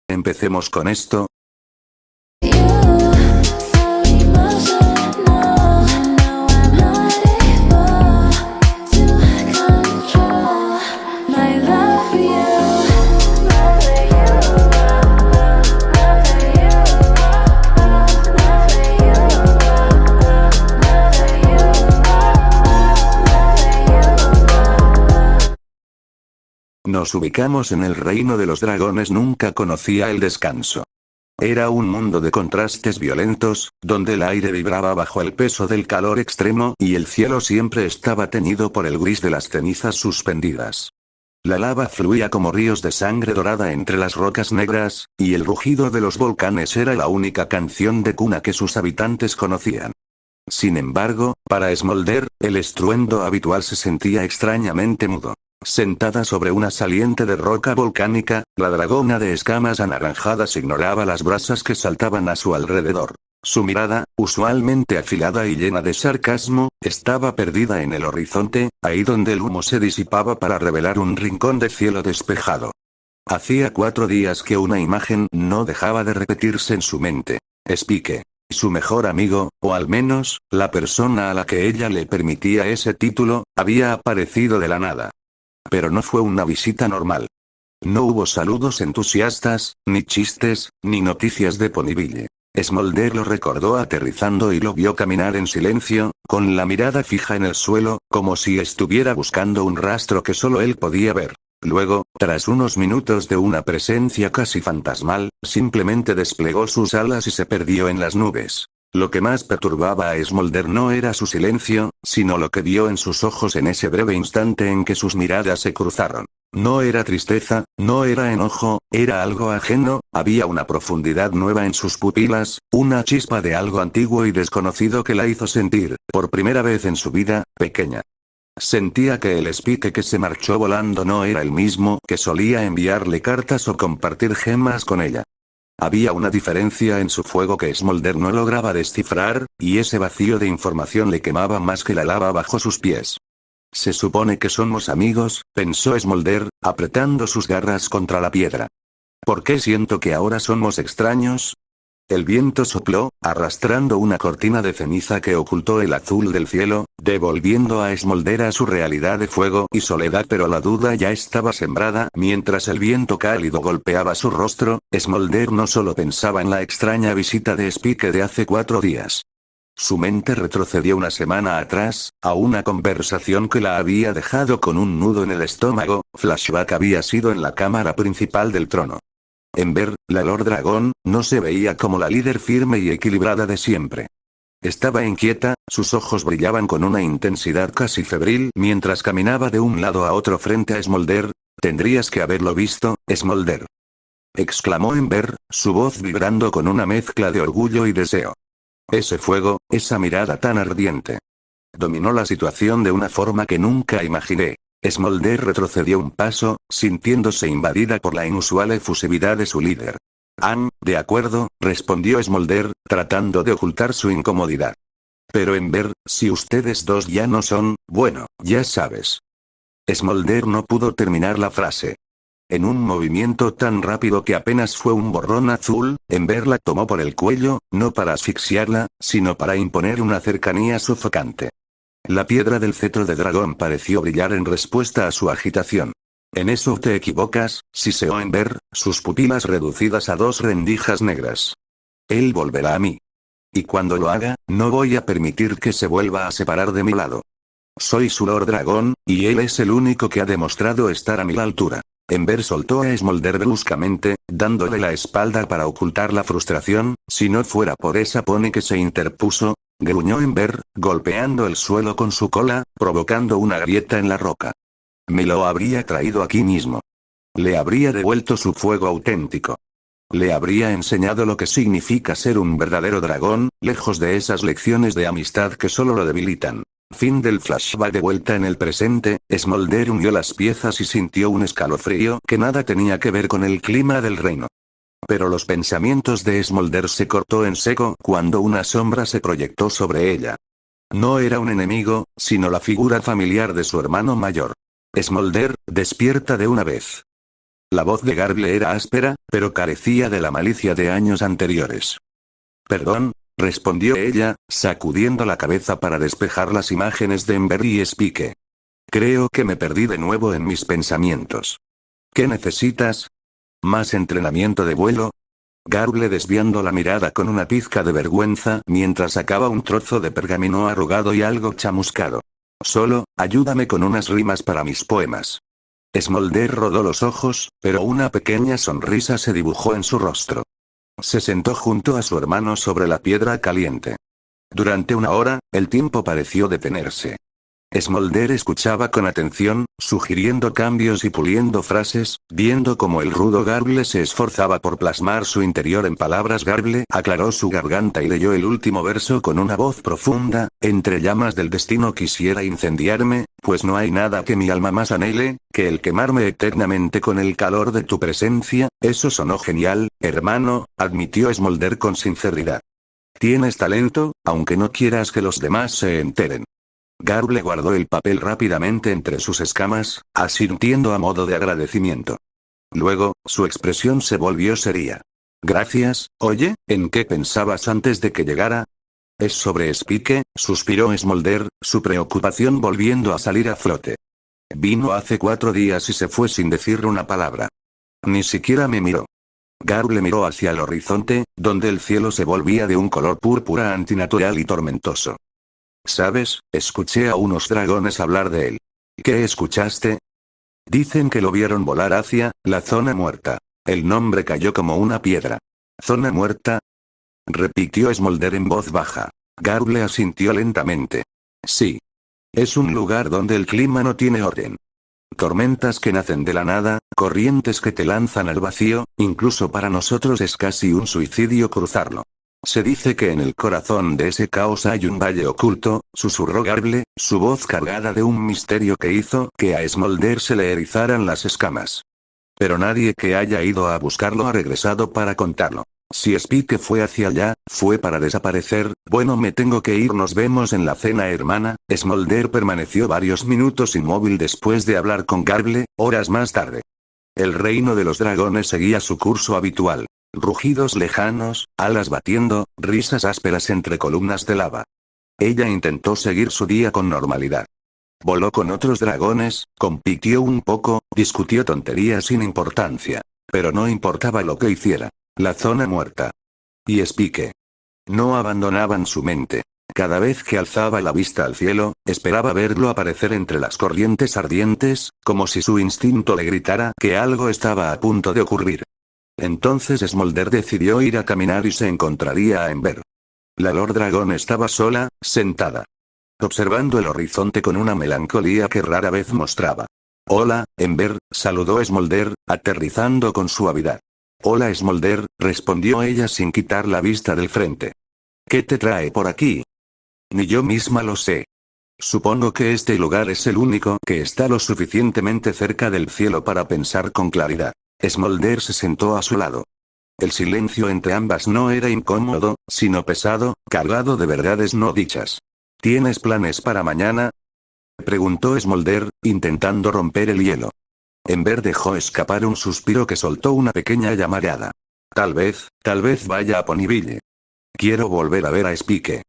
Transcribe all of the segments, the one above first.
Empecemos con esto. Nos ubicamos en el reino de los dragones. Nunca conocía el descanso. Era un mundo de contrastes violentos, donde el aire vibraba bajo el peso del calor extremo y el cielo siempre estaba teñido por el gris de las cenizas suspendidas. La lava fluía como ríos de sangre dorada entre las rocas negras, y el rugido de los volcanes era la única canción de cuna que sus habitantes conocían. Sin embargo, para Smolder, el estruendo habitual se sentía extrañamente mudo. Sentada sobre una saliente de roca volcánica, la dragona de escamas anaranjadas ignoraba las brasas que saltaban a su alrededor. Su mirada, usualmente afilada y llena de sarcasmo, estaba perdida en el horizonte, ahí donde el humo se disipaba para revelar un rincón de cielo despejado. Hacía 4 días que una imagen no dejaba de repetirse en su mente. Spike. Su mejor amigo, o al menos, la persona a la que ella le permitía ese título, había aparecido de la nada. Pero no fue una visita normal. No hubo saludos entusiastas, ni chistes, ni noticias de Ponyville. Smolder lo recordó aterrizando y lo vio caminar en silencio, con la mirada fija en el suelo, como si estuviera buscando un rastro que solo él podía ver. Luego, tras unos minutos de una presencia casi fantasmal, simplemente desplegó sus alas y se perdió en las nubes. Lo que más perturbaba a Smolder no era su silencio, sino lo que vio en sus ojos en ese breve instante en que sus miradas se cruzaron. No era tristeza, no era enojo, era algo ajeno, había una profundidad nueva en sus pupilas, una chispa de algo antiguo y desconocido que la hizo sentir, por primera vez en su vida, pequeña. Sentía que el Spike que se marchó volando no era el mismo que solía enviarle cartas o compartir gemas con ella. Había una diferencia en su fuego que Smolder no lograba descifrar, y ese vacío de información le quemaba más que la lava bajo sus pies. Se supone que somos amigos, pensó Smolder, apretando sus garras contra la piedra. ¿Por qué siento que ahora somos extraños? El viento sopló, arrastrando una cortina de ceniza que ocultó el azul del cielo, devolviendo a Smolder a su realidad de fuego y soledad, pero la duda ya estaba sembrada. Mientras el viento cálido golpeaba su rostro, Smolder no solo pensaba en la extraña visita de Spike de hace 4 días. Su mente retrocedió una semana atrás, a una conversación que la había dejado con un nudo en el estómago. Flashback había sido en la cámara principal del trono. Ember, la Lord Dragón, no se veía como la líder firme y equilibrada de siempre. Estaba inquieta, sus ojos brillaban con una intensidad casi febril mientras caminaba de un lado a otro frente a Smolder. «Tendrías que haberlo visto, Smolder», exclamó Ember, su voz vibrando con una mezcla de orgullo y deseo. Ese fuego, esa mirada tan ardiente. Dominó la situación de una forma que nunca imaginé. Smolder retrocedió un paso, sintiéndose invadida por la inusual efusividad de su líder. De acuerdo, respondió Smolder, tratando de ocultar su incomodidad. Pero Ember, si ustedes dos ya no son, bueno, ya sabes. Smolder no pudo terminar la frase. En un movimiento tan rápido que apenas fue un borrón azul, Ember la tomó por el cuello, no para asfixiarla, sino para imponer una cercanía sofocante. La piedra del cetro de dragón pareció brillar en respuesta a su agitación. En eso te equivocas, siseó Ember, sus pupilas reducidas a 2 rendijas negras. Él volverá a mí. Y cuando lo haga, no voy a permitir que se vuelva a separar de mi lado. Soy su Lord Dragón, y él es el único que ha demostrado estar a mi altura. Ember soltó a Smolder bruscamente, dándole la espalda para ocultar la frustración. Si no fuera por esa pony que se interpuso, gruñó Ember, golpeando el suelo con su cola, provocando una grieta en la roca. Me lo habría traído aquí mismo. Le habría devuelto su fuego auténtico. Le habría enseñado lo que significa ser un verdadero dragón, lejos de esas lecciones de amistad que solo lo debilitan. Fin del flashback. De vuelta en el presente, Smolder unió las piezas y sintió un escalofrío que nada tenía que ver con el clima del reino. Pero los pensamientos de Smolder se cortó en seco cuando una sombra se proyectó sobre ella. No era un enemigo, sino la figura familiar de su hermano mayor. Smolder, despierta de una vez. La voz de Garble era áspera, pero carecía de la malicia de años anteriores. Perdón, respondió ella, sacudiendo la cabeza para despejar las imágenes de Ember y Spike. Creo que me perdí de nuevo en mis pensamientos. ¿Qué necesitas? ¿Más entrenamiento de vuelo? Garble desviando la mirada con una pizca de vergüenza mientras sacaba un trozo de pergamino arrugado y algo chamuscado. Solo, ayúdame con unas rimas para mis poemas. Smolder rodó los ojos, pero una pequeña sonrisa se dibujó en su rostro. Se sentó junto a su hermano sobre la piedra caliente. Durante una hora, el tiempo pareció detenerse. Smolder escuchaba con atención, sugiriendo cambios y puliendo frases, viendo cómo el rudo Garble se esforzaba por plasmar su interior en palabras. Garble aclaró su garganta y leyó el último verso con una voz profunda: entre llamas del destino quisiera incendiarme, pues no hay nada que mi alma más anhele, que el quemarme eternamente con el calor de tu presencia. Eso sonó genial, hermano, admitió Smolder con sinceridad. Tienes talento, aunque no quieras que los demás se enteren. Garble guardó el papel rápidamente entre sus escamas, asintiendo a modo de agradecimiento. Luego, su expresión se volvió seria. Gracias. Oye, ¿en qué pensabas antes de que llegara? Es sobre Spike, suspiró Smolder, su preocupación volviendo a salir a flote. Vino hace 4 días y se fue sin decir una palabra. Ni siquiera me miró. Garble miró hacia el horizonte, donde el cielo se volvía de un color púrpura antinatural y tormentoso. ¿Sabes? Escuché a unos dragones hablar de él. ¿Qué escuchaste? Dicen que lo vieron volar hacia la zona muerta. El nombre cayó como una piedra. ¿Zona muerta? Repitió Smolder en voz baja. Garble asintió lentamente. Sí. Es un lugar donde el clima no tiene orden. Tormentas que nacen de la nada, corrientes que te lanzan al vacío, incluso para nosotros es casi un suicidio cruzarlo. Se dice que en el corazón de ese caos hay un valle oculto, susurró Garble, su voz cargada de un misterio que hizo que a Smolder se le erizaran las escamas. Pero nadie que haya ido a buscarlo ha regresado para contarlo. Si Spike fue hacia allá, fue para desaparecer. Bueno, me tengo que ir, nos vemos en la cena, hermana. Smolder permaneció varios minutos inmóvil después de hablar con Garble, horas más tarde. El reino de los dragones seguía su curso habitual. Rugidos lejanos, alas batiendo, risas ásperas entre columnas de lava. Ella intentó seguir su día con normalidad. Voló con otros dragones, compitió un poco, discutió tonterías sin importancia. Pero no importaba lo que hiciera. La zona muerta. Y Spike. No abandonaban su mente. Cada vez que alzaba la vista al cielo, esperaba verlo aparecer entre las corrientes ardientes, como si su instinto le gritara que algo estaba a punto de ocurrir. Entonces Smolder decidió ir a caminar y se encontraría a Ember. La Lord Dragón estaba sola, sentada. Observando el horizonte con una melancolía que rara vez mostraba. Hola, Ember, saludó Smolder, aterrizando con suavidad. Hola Smolder, respondió ella sin quitar la vista del frente. ¿Qué te trae por aquí? Ni yo misma lo sé. Supongo que este lugar es el único que está lo suficientemente cerca del cielo para pensar con claridad. Smolder se sentó a su lado. El silencio entre ambas no era incómodo, sino pesado, cargado de verdades no dichas. ¿Tienes planes para mañana? Preguntó Smolder, intentando romper el hielo. Ember dejó escapar un suspiro que soltó una pequeña llamarada. Tal vez vaya a Ponyville. Quiero volver a ver a Spike.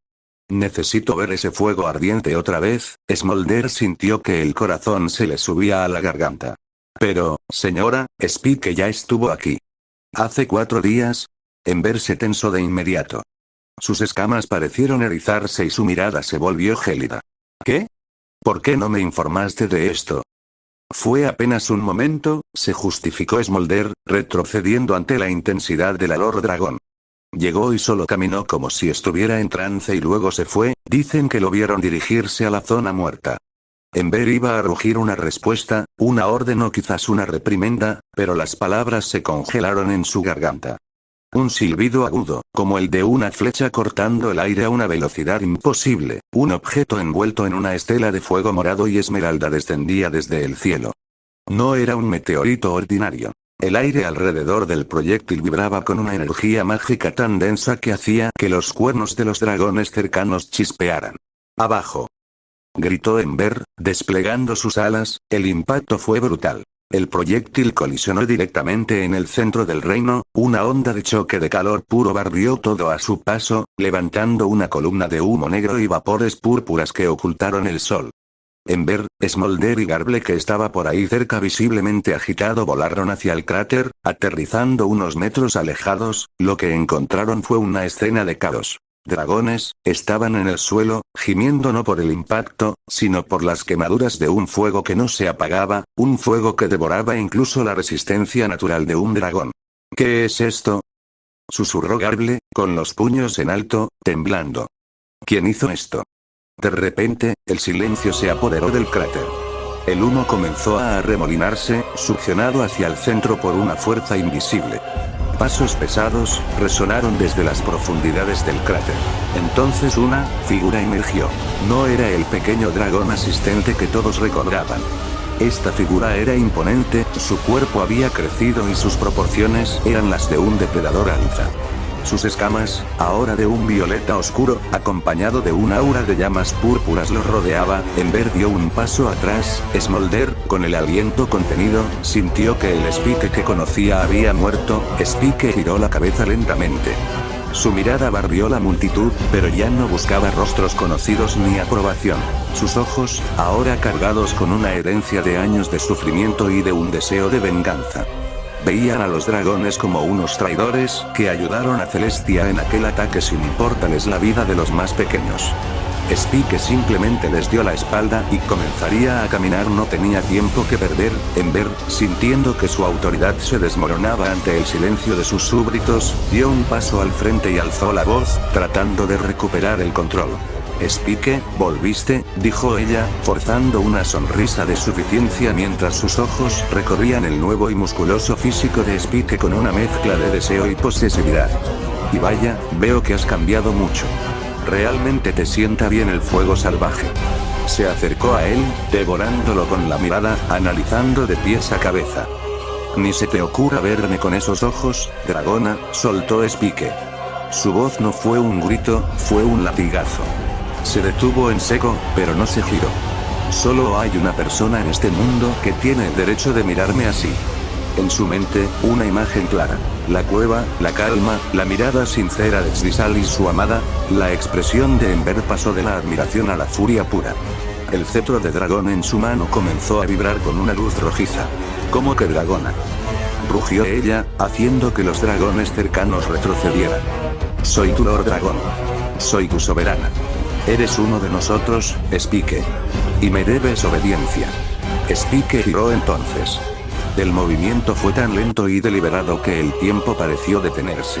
Necesito ver ese fuego ardiente otra vez. Smolder sintió que el corazón se le subía a la garganta. Pero, señora, Spike ya estuvo aquí. Hace 4 días. Ember se tensó de inmediato. Sus escamas parecieron erizarse y su mirada se volvió gélida. ¿Qué? ¿Por qué no me informaste de esto? Fue apenas un momento, se justificó Smolder, retrocediendo ante la intensidad de la Lord Dragón. Llegó y solo caminó como si estuviera en trance y luego se fue. Dicen que lo vieron dirigirse a la zona muerta. Ember iba a rugir una respuesta, una orden o quizás una reprimenda, pero las palabras se congelaron en su garganta. Un silbido agudo, como el de una flecha cortando el aire a una velocidad imposible, un objeto envuelto en una estela de fuego morado y esmeralda descendía desde el cielo. No era un meteorito ordinario. El aire alrededor del proyectil vibraba con una energía mágica tan densa que hacía que los cuernos de los dragones cercanos chispearan. ¡Abajo! Gritó Ember, desplegando sus alas. El impacto fue brutal. El proyectil colisionó directamente en el centro del reino, una onda de choque de calor puro barrió todo a su paso, levantando una columna de humo negro y vapores púrpuras que ocultaron el sol. Ember, Smolder y Garble, que estaba por ahí cerca visiblemente agitado, volaron hacia el cráter, aterrizando unos metros alejados. Lo que encontraron fue una escena de caos. Dragones, estaban en el suelo, gimiendo no por el impacto, sino por las quemaduras de un fuego que no se apagaba, un fuego que devoraba incluso la resistencia natural de un dragón. ¿Qué es esto?, susurró Garble, con los puños en alto, temblando. ¿Quién hizo esto? De repente, el silencio se apoderó del cráter. El humo comenzó a arremolinarse, succionado hacia el centro por una fuerza invisible. Pasos pesados resonaron desde las profundidades del cráter. Entonces una figura emergió. No era el pequeño dragón asistente que todos recordaban. Esta figura era imponente, su cuerpo había crecido y sus proporciones eran las de un depredador alfa. Sus escamas, ahora de un violeta oscuro, acompañado de un aura de llamas púrpuras, los rodeaba. Ember dio un paso atrás. Smolder, con el aliento contenido, sintió que el Spike que conocía había muerto. Spike giró la cabeza lentamente. Su mirada barrió la multitud, pero ya no buscaba rostros conocidos ni aprobación. Sus ojos, ahora cargados con una herencia de años de sufrimiento y de un deseo de venganza. Veían a los dragones como unos traidores, que ayudaron a Celestia en aquel ataque sin importarles la vida de los más pequeños. Spike simplemente les dio la espalda y comenzaría a caminar. No tenía tiempo que perder. Ember, sintiendo que su autoridad se desmoronaba ante el silencio de sus súbditos, dio un paso al frente y alzó la voz, tratando de recuperar el control. Spike, volviste, dijo ella, forzando una sonrisa de suficiencia mientras sus ojos recorrían el nuevo y musculoso físico de Spike con una mezcla de deseo y posesividad. Y vaya, veo que has cambiado mucho. Realmente te sienta bien el fuego salvaje. Se acercó a él, devorándolo con la mirada, analizando de pies a cabeza. Ni se te ocurra verme con esos ojos, dragona, soltó Spike. Su voz no fue un grito, fue un latigazo. Se detuvo en seco, pero no se giró. Solo hay una persona en este mundo que tiene el derecho de mirarme así. En su mente, una imagen clara. La cueva, la calma, la mirada sincera de Xvisal y su amada. La expresión de Ember pasó de la admiración a la furia pura. El cetro de dragón en su mano comenzó a vibrar con una luz rojiza. ¿Cómo que dragona?, rugió ella, haciendo que los dragones cercanos retrocedieran. Soy tu Lord Dragón. Soy tu soberana. Eres uno de nosotros, Spike. Y me debes obediencia. Spike giró entonces. El movimiento fue tan lento y deliberado que el tiempo pareció detenerse.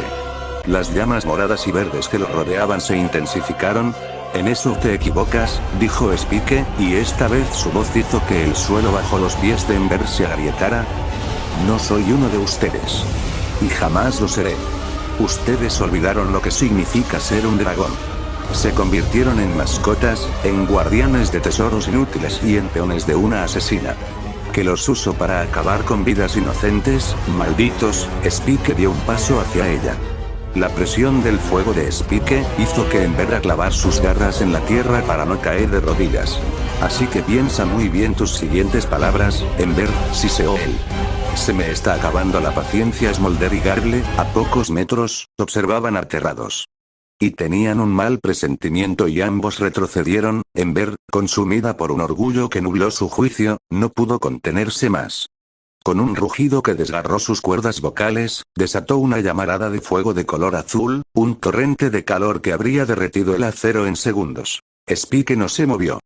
Las llamas moradas y verdes que lo rodeaban se intensificaron. En eso te equivocas, dijo Spike, y esta vez su voz hizo que el suelo bajo los pies de Ember se agrietara. No soy uno de ustedes. Y jamás lo seré. Ustedes olvidaron lo que significa ser un dragón. Se convirtieron en mascotas, en guardianes de tesoros inútiles y en peones de una asesina. Que los uso para acabar con vidas inocentes, malditos. Spike dio un paso hacia ella. La presión del fuego de Spike hizo que Ember clavar sus garras en la tierra para no caer de rodillas. Así que piensa muy bien tus siguientes palabras, Ember, siseó él. Se me está acabando la paciencia. Smolder y Garble, a pocos metros, observaban aterrados. Y tenían un mal presentimiento y ambos retrocedieron. Ember, consumida por un orgullo que nubló su juicio, no pudo contenerse más. Con un rugido que desgarró sus cuerdas vocales, desató una llamarada de fuego de color azul, un torrente de calor que habría derretido el acero en segundos. Spike no se movió.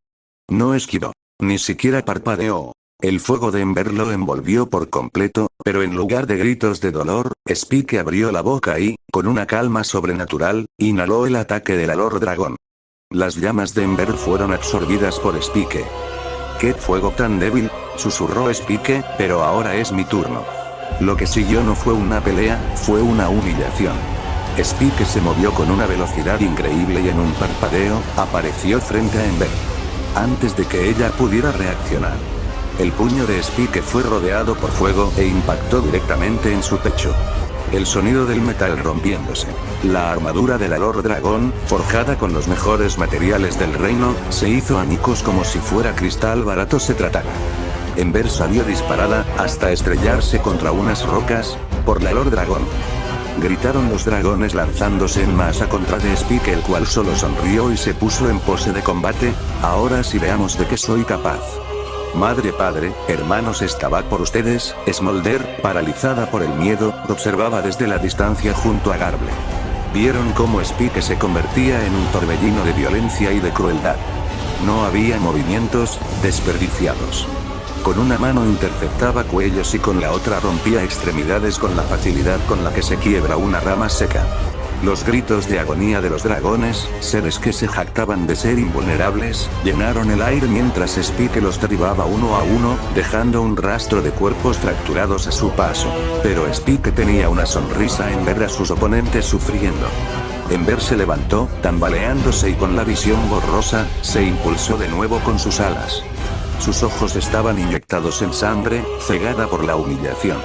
No esquivó. Ni siquiera parpadeó. El fuego de Ember lo envolvió por completo, pero en lugar de gritos de dolor, Spike abrió la boca y, con una calma sobrenatural, inhaló el ataque del Lord Dragón. Las llamas de Ember fueron absorbidas por Spike. ¡Qué fuego tan débil!, susurró Spike, pero ahora es mi turno. Lo que siguió no fue una pelea, fue una humillación. Spike se movió con una velocidad increíble y en un parpadeo, apareció frente a Ember. Antes de que ella pudiera reaccionar, el puño de Spike fue rodeado por fuego e impactó directamente en su pecho. El sonido del metal rompiéndose. La armadura del Lord Dragón, forjada con los mejores materiales del reino, se hizo añicos como si fuera cristal barato se tratara. Ember salió disparada, hasta estrellarse contra unas rocas, por la Lord Dragón. Gritaron los dragones lanzándose en masa contra The Spike, el cual solo sonrió y se puso en pose de combate. Ahora sí veamos de qué soy capaz. Madre, padre, hermanos, estaba por ustedes. Smolder, paralizada por el miedo, observaba desde la distancia junto a Garble. Vieron cómo Spike se convertía en un torbellino de violencia y de crueldad. No había movimientos desperdiciados. Con una mano interceptaba cuellos y con la otra rompía extremidades con la facilidad con la que se quiebra una rama seca. Los gritos de agonía de los dragones, seres que se jactaban de ser invulnerables, llenaron el aire mientras Spike los derribaba uno a uno, dejando un rastro de cuerpos fracturados a su paso. Pero Spike tenía una sonrisa en ver a sus oponentes sufriendo. Ember se levantó, tambaleándose y con la visión borrosa, se impulsó de nuevo con sus alas. Sus ojos estaban inyectados en sangre, cegada por la humillación.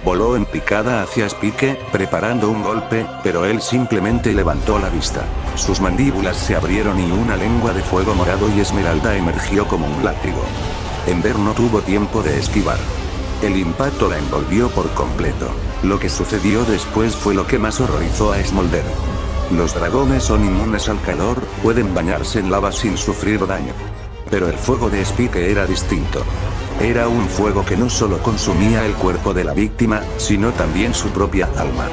Voló en picada hacia Spike, preparando un golpe, pero él simplemente levantó la vista. Sus mandíbulas se abrieron y una lengua de fuego morado y esmeralda emergió como un látigo. Ember no tuvo tiempo de esquivar. El impacto la envolvió por completo. Lo que sucedió después fue lo que más horrorizó a Smolder. Los dragones son inmunes al calor, pueden bañarse en lava sin sufrir daño. Pero el fuego de Spike era distinto. Era un fuego que no solo consumía el cuerpo de la víctima, sino también su propia alma.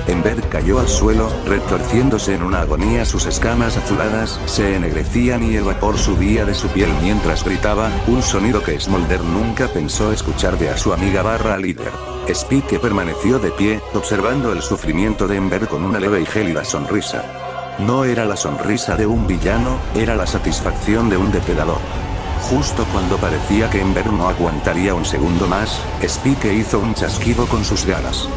Ember cayó al suelo, retorciéndose en una agonía. Sus escamas azuladas se ennegrecían y el vapor subía de su piel mientras gritaba, un sonido que Smolder nunca pensó escuchar de a su amiga líder. Spike permaneció de pie, observando el sufrimiento de Ember con una leve y gélida sonrisa. No era la sonrisa de un villano, era la satisfacción de un depredador. Justo cuando parecía que Ember no aguantaría un segundo más, Spike hizo un chasquido con sus garras.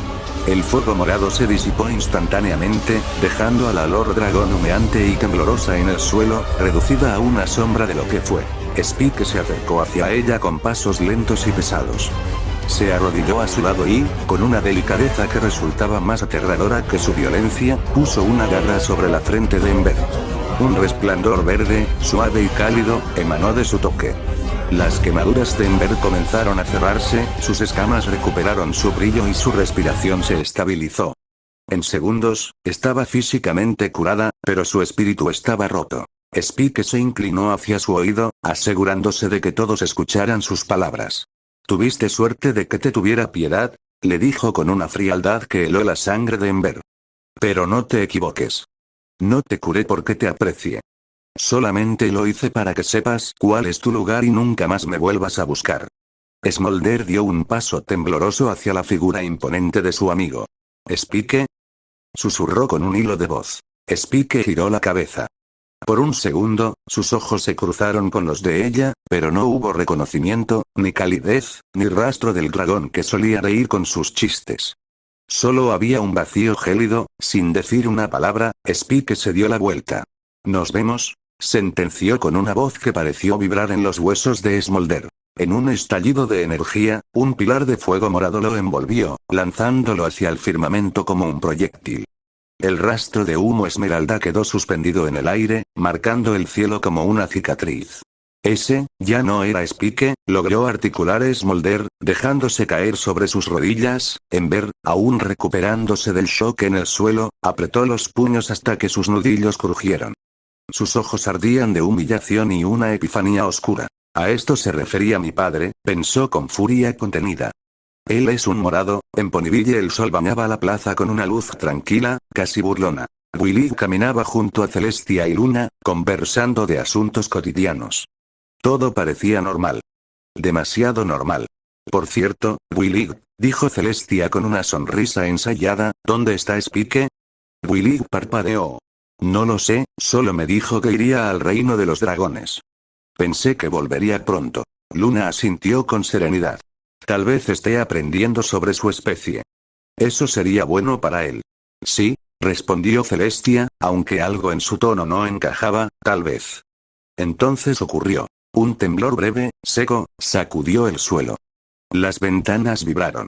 El fuego morado se disipó instantáneamente, dejando a la Lord Dragón humeante y temblorosa en el suelo, reducida a una sombra de lo que fue. Spike se acercó hacia ella con pasos lentos y pesados. Se arrodilló a su lado y, con una delicadeza que resultaba más aterradora que su violencia, puso una garra sobre la frente de Ember. Un resplandor verde, suave y cálido, emanó de su toque. Las quemaduras de Ember comenzaron a cerrarse, sus escamas recuperaron su brillo y su respiración se estabilizó. En segundos, estaba físicamente curada, pero su espíritu estaba roto. Spike se inclinó hacia su oído, asegurándose de que todos escucharan sus palabras. «Tuviste suerte de que te tuviera piedad», le dijo con una frialdad que heló la sangre de Ember. «Pero no te equivoques. No te curé porque te aprecie. Solamente lo hice para que sepas cuál es tu lugar y nunca más me vuelvas a buscar». Smolder dio un paso tembloroso hacia la figura imponente de su amigo. «¿Spike?», susurró con un hilo de voz. Spike giró la cabeza. Por un segundo, sus ojos se cruzaron con los de ella, pero no hubo reconocimiento, ni calidez, ni rastro del dragón que solía reír con sus chistes. Solo había un vacío gélido, sin decir una palabra. Spike se dio la vuelta. «Nos vemos», sentenció con una voz que pareció vibrar en los huesos de Smolder. En un estallido de energía, un pilar de fuego morado lo envolvió, lanzándolo hacia el firmamento como un proyectil. El rastro de humo esmeralda quedó suspendido en el aire, marcando el cielo como una cicatriz. Ese, ya no era Spike, logró articular Smolder, dejándose caer sobre sus rodillas. Ember, aún recuperándose del shock en el suelo, apretó los puños hasta que sus nudillos crujieron. Sus ojos ardían de humillación y una epifanía oscura. «A esto se refería mi padre», pensó con furia contenida. «Él es un morado». En Ponyville el sol bañaba la plaza con una luz tranquila, casi burlona. Willy caminaba junto a Celestia y Luna, conversando de asuntos cotidianos. Todo parecía normal. Demasiado normal. «Por cierto, Willy», dijo Celestia con una sonrisa ensayada, «¿dónde está Spike?» Willy parpadeó. «No lo sé, solo me dijo que iría al reino de los dragones. Pensé que volvería pronto». Luna asintió con serenidad. «Tal vez esté aprendiendo sobre su especie. Eso sería bueno para él». «Sí», respondió Celestia, aunque algo en su tono no encajaba, «tal vez». Entonces ocurrió. Un temblor breve, seco, sacudió el suelo. Las ventanas vibraron.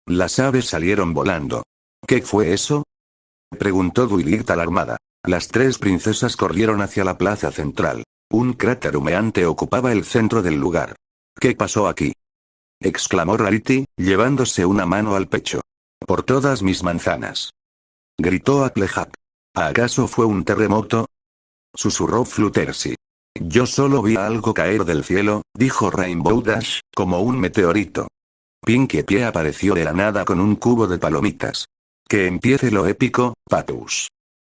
Las aves salieron volando. «¿Qué fue eso?», preguntó Dwilit alarmada. Las tres princesas corrieron hacia la plaza central. Un cráter humeante ocupaba el centro del lugar. «¿Qué pasó aquí?», exclamó Rarity, llevándose una mano al pecho. Por todas mis manzanas. Gritó Applejack. ¿Acaso fue un terremoto? Susurró Fluttershy. Yo solo vi algo caer del cielo, dijo Rainbow Dash, como un meteorito. Pinkie Pie apareció de la nada con un cubo de palomitas. Que empiece lo épico, Patus.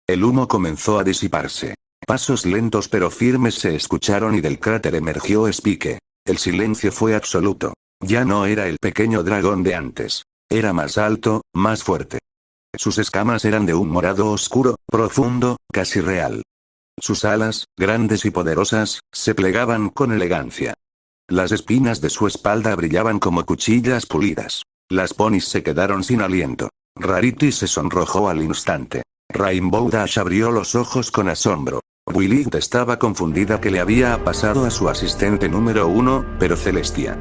El humo comenzó a disiparse. Pasos lentos pero firmes se escucharon y del cráter emergió Spike. El silencio fue absoluto. Ya no era el pequeño dragón de antes. Era más alto, más fuerte. Sus escamas eran de un morado oscuro, profundo, casi real. Sus alas, grandes y poderosas, se plegaban con elegancia. Las espinas de su espalda brillaban como cuchillas pulidas. Las ponis se quedaron sin aliento. Rarity se sonrojó al instante. Rainbow Dash abrió los ojos con asombro. Willy estaba confundida que le había pasado a su asistente número 1, pero Celestia.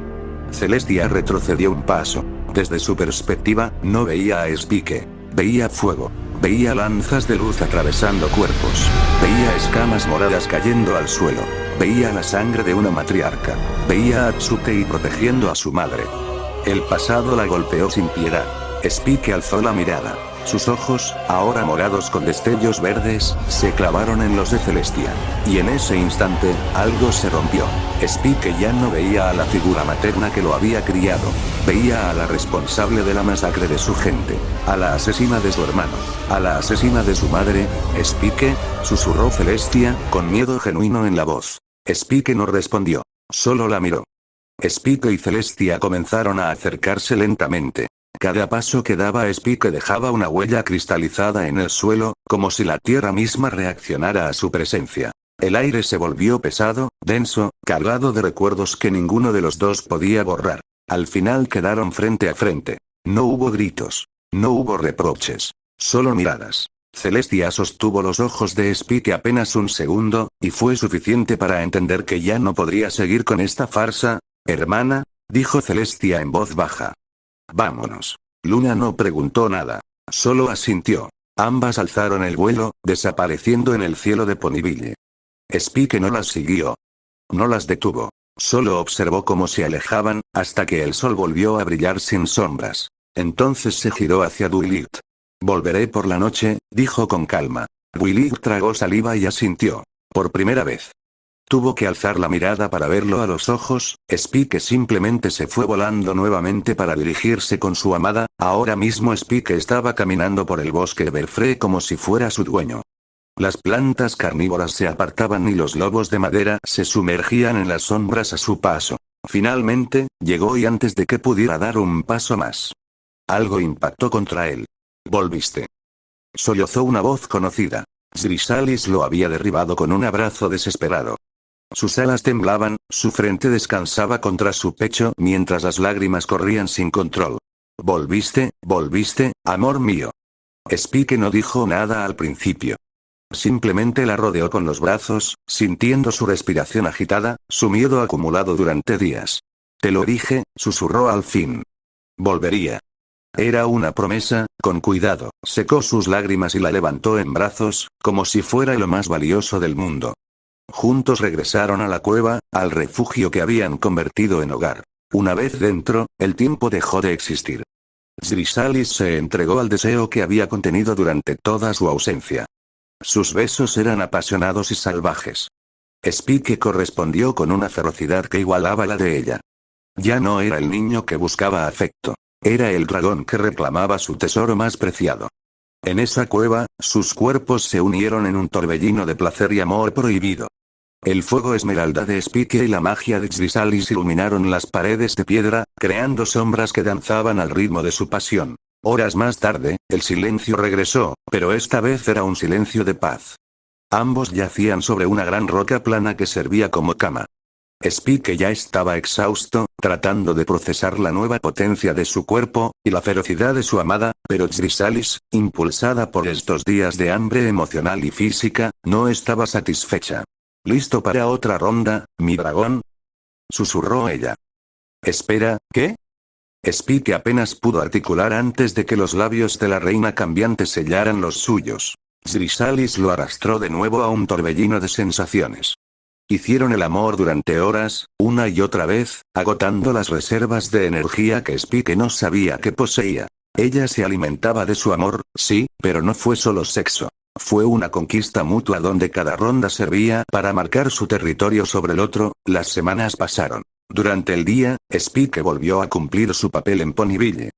Celestia retrocedió un paso. Desde su perspectiva, no veía a Spike. Veía fuego. Veía lanzas de luz atravesando cuerpos. Veía escamas moradas cayendo al suelo. Veía la sangre de una matriarca. Veía a Tsukei protegiendo a su madre. El pasado la golpeó sin piedad. Spike alzó la mirada. Sus ojos, ahora morados con destellos verdes, se clavaron en los de Celestia. Y en ese instante, algo se rompió. Spike ya no veía a la figura materna que lo había criado. Veía a la responsable de la masacre de su gente. A la asesina de su hermano. A la asesina de su madre. Spike, susurró Celestia, con miedo genuino en la voz. Spike no respondió. Solo la miró. Spike y Celestia comenzaron a acercarse lentamente. Cada paso que daba Spike dejaba una huella cristalizada en el suelo, como si la tierra misma reaccionara a su presencia. El aire se volvió pesado, denso, cargado de recuerdos que ninguno de los dos podía borrar. Al final quedaron frente a frente. No hubo gritos. No hubo reproches. Solo miradas. Celestia sostuvo los ojos de Spike apenas un segundo, y fue suficiente para entender que ya no podría seguir con esta farsa. Hermana, dijo Celestia en voz baja. Vámonos. Luna no preguntó nada. Solo asintió. Ambas alzaron el vuelo, desapareciendo en el cielo de Ponyville. Spike no las siguió. No las detuvo. Solo observó cómo se alejaban, hasta que el sol volvió a brillar sin sombras. Entonces se giró hacia Duilit. Volveré por la noche, dijo con calma. Duilit tragó saliva y asintió. Por primera vez. Tuvo que alzar la mirada para verlo a los ojos. Spike simplemente se fue volando nuevamente para dirigirse con su amada. Ahora mismo Spike estaba caminando por el bosque Everfree como si fuera su dueño. Las plantas carnívoras se apartaban y los lobos de madera se sumergían en las sombras a su paso. Finalmente, llegó y antes de que pudiera dar un paso más. Algo impactó contra él. Volviste. Sollozó una voz conocida. Chrysalis lo había derribado con un abrazo desesperado. Sus alas temblaban, su frente descansaba contra su pecho mientras las lágrimas corrían sin control. Volviste, amor mío. Spike no dijo nada al principio. Simplemente la rodeó con los brazos, sintiendo su respiración agitada, su miedo acumulado durante días. Te lo dije, susurró al fin. Volvería. Era una promesa. Con cuidado, secó sus lágrimas y la levantó en brazos, como si fuera lo más valioso del mundo. Juntos regresaron a la cueva, al refugio que habían convertido en hogar. Una vez dentro, el tiempo dejó de existir. Chrysalis se entregó al deseo que había contenido durante toda su ausencia. Sus besos eran apasionados y salvajes. Spike correspondió con una ferocidad que igualaba la de ella. Ya no era el niño que buscaba afecto. Era el dragón que reclamaba su tesoro más preciado. En esa cueva, sus cuerpos se unieron en un torbellino de placer y amor prohibido. El fuego esmeralda de Spike y la magia de Chrysalis iluminaron las paredes de piedra, creando sombras que danzaban al ritmo de su pasión. Horas más tarde, el silencio regresó, pero esta vez era un silencio de paz. Ambos yacían sobre una gran roca plana que servía como cama. Spike ya estaba exhausto, tratando de procesar la nueva potencia de su cuerpo, y la ferocidad de su amada, pero Chrysalis, impulsada por estos días de hambre emocional y física, no estaba satisfecha. ¿Listo para otra ronda, mi dragón? Susurró ella. Espera, ¿qué? Spike apenas pudo articular antes de que los labios de la reina cambiante sellaran los suyos. Chrysalis lo arrastró de nuevo a un torbellino de sensaciones. Hicieron el amor durante horas, una y otra vez, agotando las reservas de energía que Spike no sabía que poseía. Ella se alimentaba de su amor, sí, pero no fue solo sexo. Fue una conquista mutua donde cada ronda servía para marcar su territorio sobre el otro. Las semanas pasaron. Durante el día, Spike volvió a cumplir su papel en Ponyville.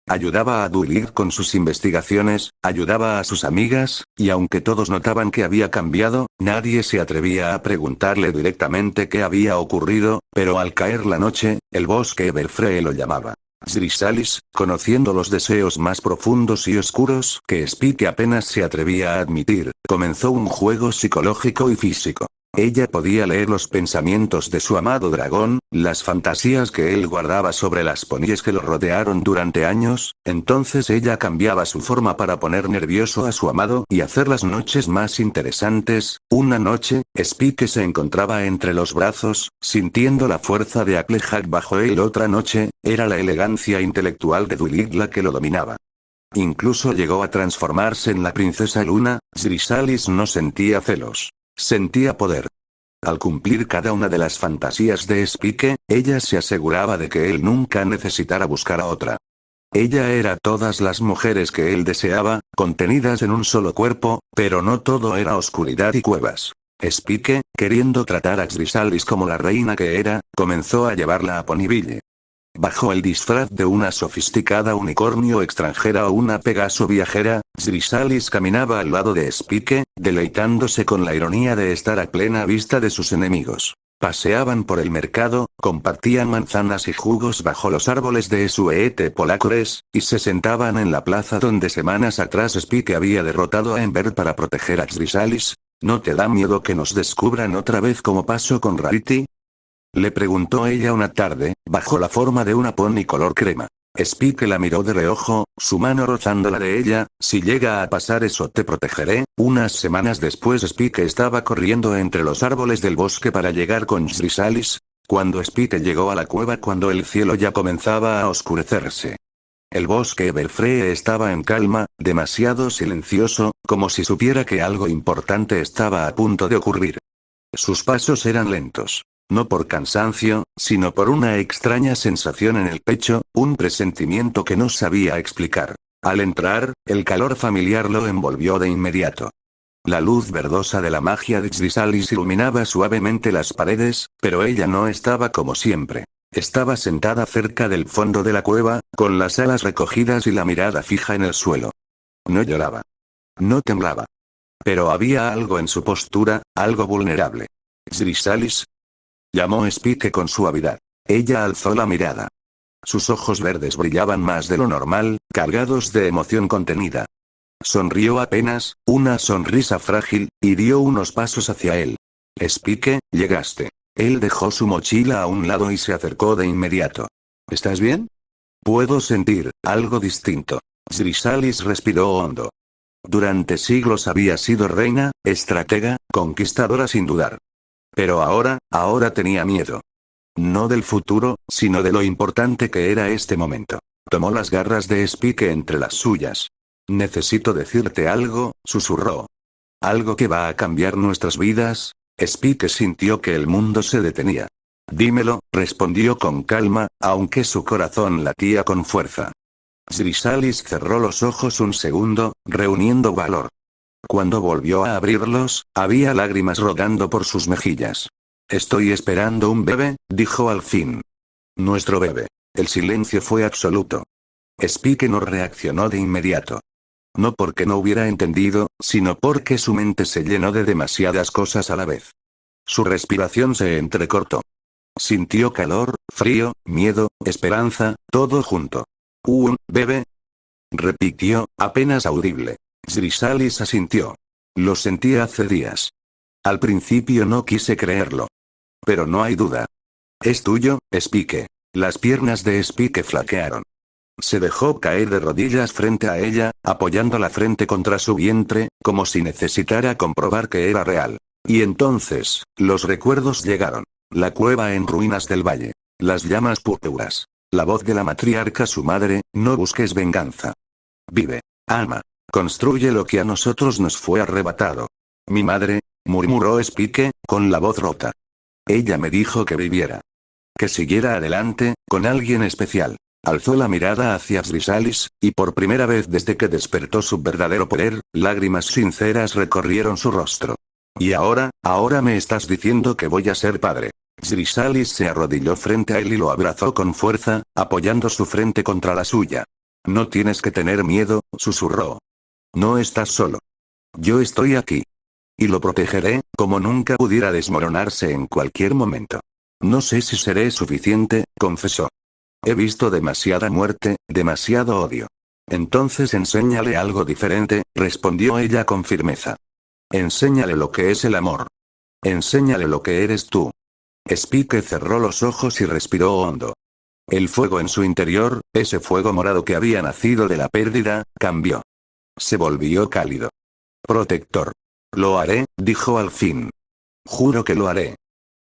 Ayudaba a Dulig con sus investigaciones, ayudaba a sus amigas, y aunque todos notaban que había cambiado, nadie se atrevía a preguntarle directamente qué había ocurrido, pero al caer la noche, el bosque Everfree lo llamaba. Chrysalis, conociendo los deseos más profundos y oscuros que Spike apenas se atrevía a admitir, comenzó un juego psicológico y físico. Ella podía leer los pensamientos de su amado dragón, las fantasías que él guardaba sobre las ponies que lo rodearon durante años, entonces ella cambiaba su forma para poner nervioso a su amado y hacer las noches más interesantes. Una noche, Spike se encontraba entre los brazos, sintiendo la fuerza de Applejack bajo él. Otra noche, era la elegancia intelectual de Dulig la que lo dominaba. Incluso llegó a transformarse en la princesa Luna. Chrysalis no sentía celos. Sentía poder. Al cumplir cada una de las fantasías de Spike, ella se aseguraba de que él nunca necesitara buscar a otra. Ella era todas las mujeres que él deseaba, contenidas en un solo cuerpo, pero no todo era oscuridad y cuevas. Spike, queriendo tratar a Chrysalis como la reina que era, comenzó a llevarla a Ponyville. Bajo el disfraz de una sofisticada unicornio extranjera o una Pegaso viajera, Chrysalis caminaba al lado de Spike, deleitándose con la ironía de estar a plena vista de sus enemigos. Paseaban por el mercado, compartían manzanas y jugos bajo los árboles de Suete Polacores, y se sentaban en la plaza donde semanas atrás Spike había derrotado a Ember para proteger a Chrysalis. ¿No te da miedo que nos descubran otra vez como pasó con Rarity? Le preguntó ella una tarde, bajo la forma de una pony color crema. Spike la miró de reojo, su mano rozando la de ella. Si llega a pasar eso te protegeré. Unas semanas después Spike estaba corriendo entre los árboles del bosque para llegar con Chrysalis. Cuando Spike llegó a la cueva cuando el cielo ya comenzaba a oscurecerse. El bosque Everfree estaba en calma, demasiado silencioso, como si supiera que algo importante estaba a punto de ocurrir. Sus pasos eran lentos. No por cansancio, sino por una extraña sensación en el pecho, un presentimiento que no sabía explicar. Al entrar, el calor familiar lo envolvió de inmediato. La luz verdosa de la magia de Chrysalis iluminaba suavemente las paredes, pero ella no estaba como siempre. Estaba sentada cerca del fondo de la cueva, con las alas recogidas y la mirada fija en el suelo. No lloraba. No temblaba. Pero había algo en su postura, algo vulnerable. «Chrysalis», llamó Spike con suavidad. Ella alzó la mirada. Sus ojos verdes brillaban más de lo normal, cargados de emoción contenida. Sonrió apenas, una sonrisa frágil, y dio unos pasos hacia él. «Spike, llegaste». Él dejó su mochila a un lado y se acercó de inmediato. «¿Estás bien?» «Puedo sentir algo distinto». Chrysalis respiró hondo. Durante siglos había sido reina, estratega, conquistadora sin dudar. Pero ahora tenía miedo. No del futuro, sino de lo importante que era este momento. Tomó las garras de Spike entre las suyas. «Necesito decirte algo», susurró. «Algo que va a cambiar nuestras vidas». Spike sintió que el mundo se detenía. «Dímelo», respondió con calma, aunque su corazón latía con fuerza. Chrysalis cerró los ojos un segundo, reuniendo valor. Cuando volvió a abrirlos, había lágrimas rodando por sus mejillas. «Estoy esperando un bebé», dijo al fin. «Nuestro bebé». El silencio fue absoluto. Spike no reaccionó de inmediato. No porque no hubiera entendido, sino porque su mente se llenó de demasiadas cosas a la vez. Su respiración se entrecortó. Sintió calor, frío, miedo, esperanza, todo junto. «¿Un bebé?», repitió, apenas audible. Chrysalis asintió. «Lo sentí hace días». Al principio no quise creerlo. «Pero no hay duda. Es tuyo, Spike». Las piernas de Spike flaquearon. Se dejó caer de rodillas frente a ella, apoyando la frente contra su vientre, como si necesitara comprobar que era real. Y entonces, los recuerdos llegaron. La cueva en ruinas del valle. Las llamas púrpuras. La voz de la matriarca su madre: «No busques venganza. Vive. Ama. Construye lo que a nosotros nos fue arrebatado». Mi madre. murmuró Spike, con la voz rota. Ella me dijo que viviera. Que siguiera adelante, con alguien especial. Alzó la mirada hacia Chrysalis, y por primera vez desde que despertó su verdadero poder, lágrimas sinceras recorrieron su rostro. Y ahora me estás diciendo que voy a ser padre. Chrysalis se arrodilló frente a él y lo abrazó con fuerza, apoyando su frente contra la suya. No tienes que tener miedo, susurró. No estás solo. Yo estoy aquí. Y lo protegeré, como nunca pudiera desmoronarse en cualquier momento. No sé si seré suficiente, confesó. He visto demasiada muerte, demasiado odio. Entonces enséñale algo diferente, respondió ella con firmeza. Enséñale lo que es el amor. Enséñale lo que eres tú. Spike cerró los ojos y respiró hondo. El fuego en su interior, ese fuego morado que había nacido de la pérdida, cambió. Se volvió cálido. Protector. Lo haré, dijo al fin. Juro que lo haré.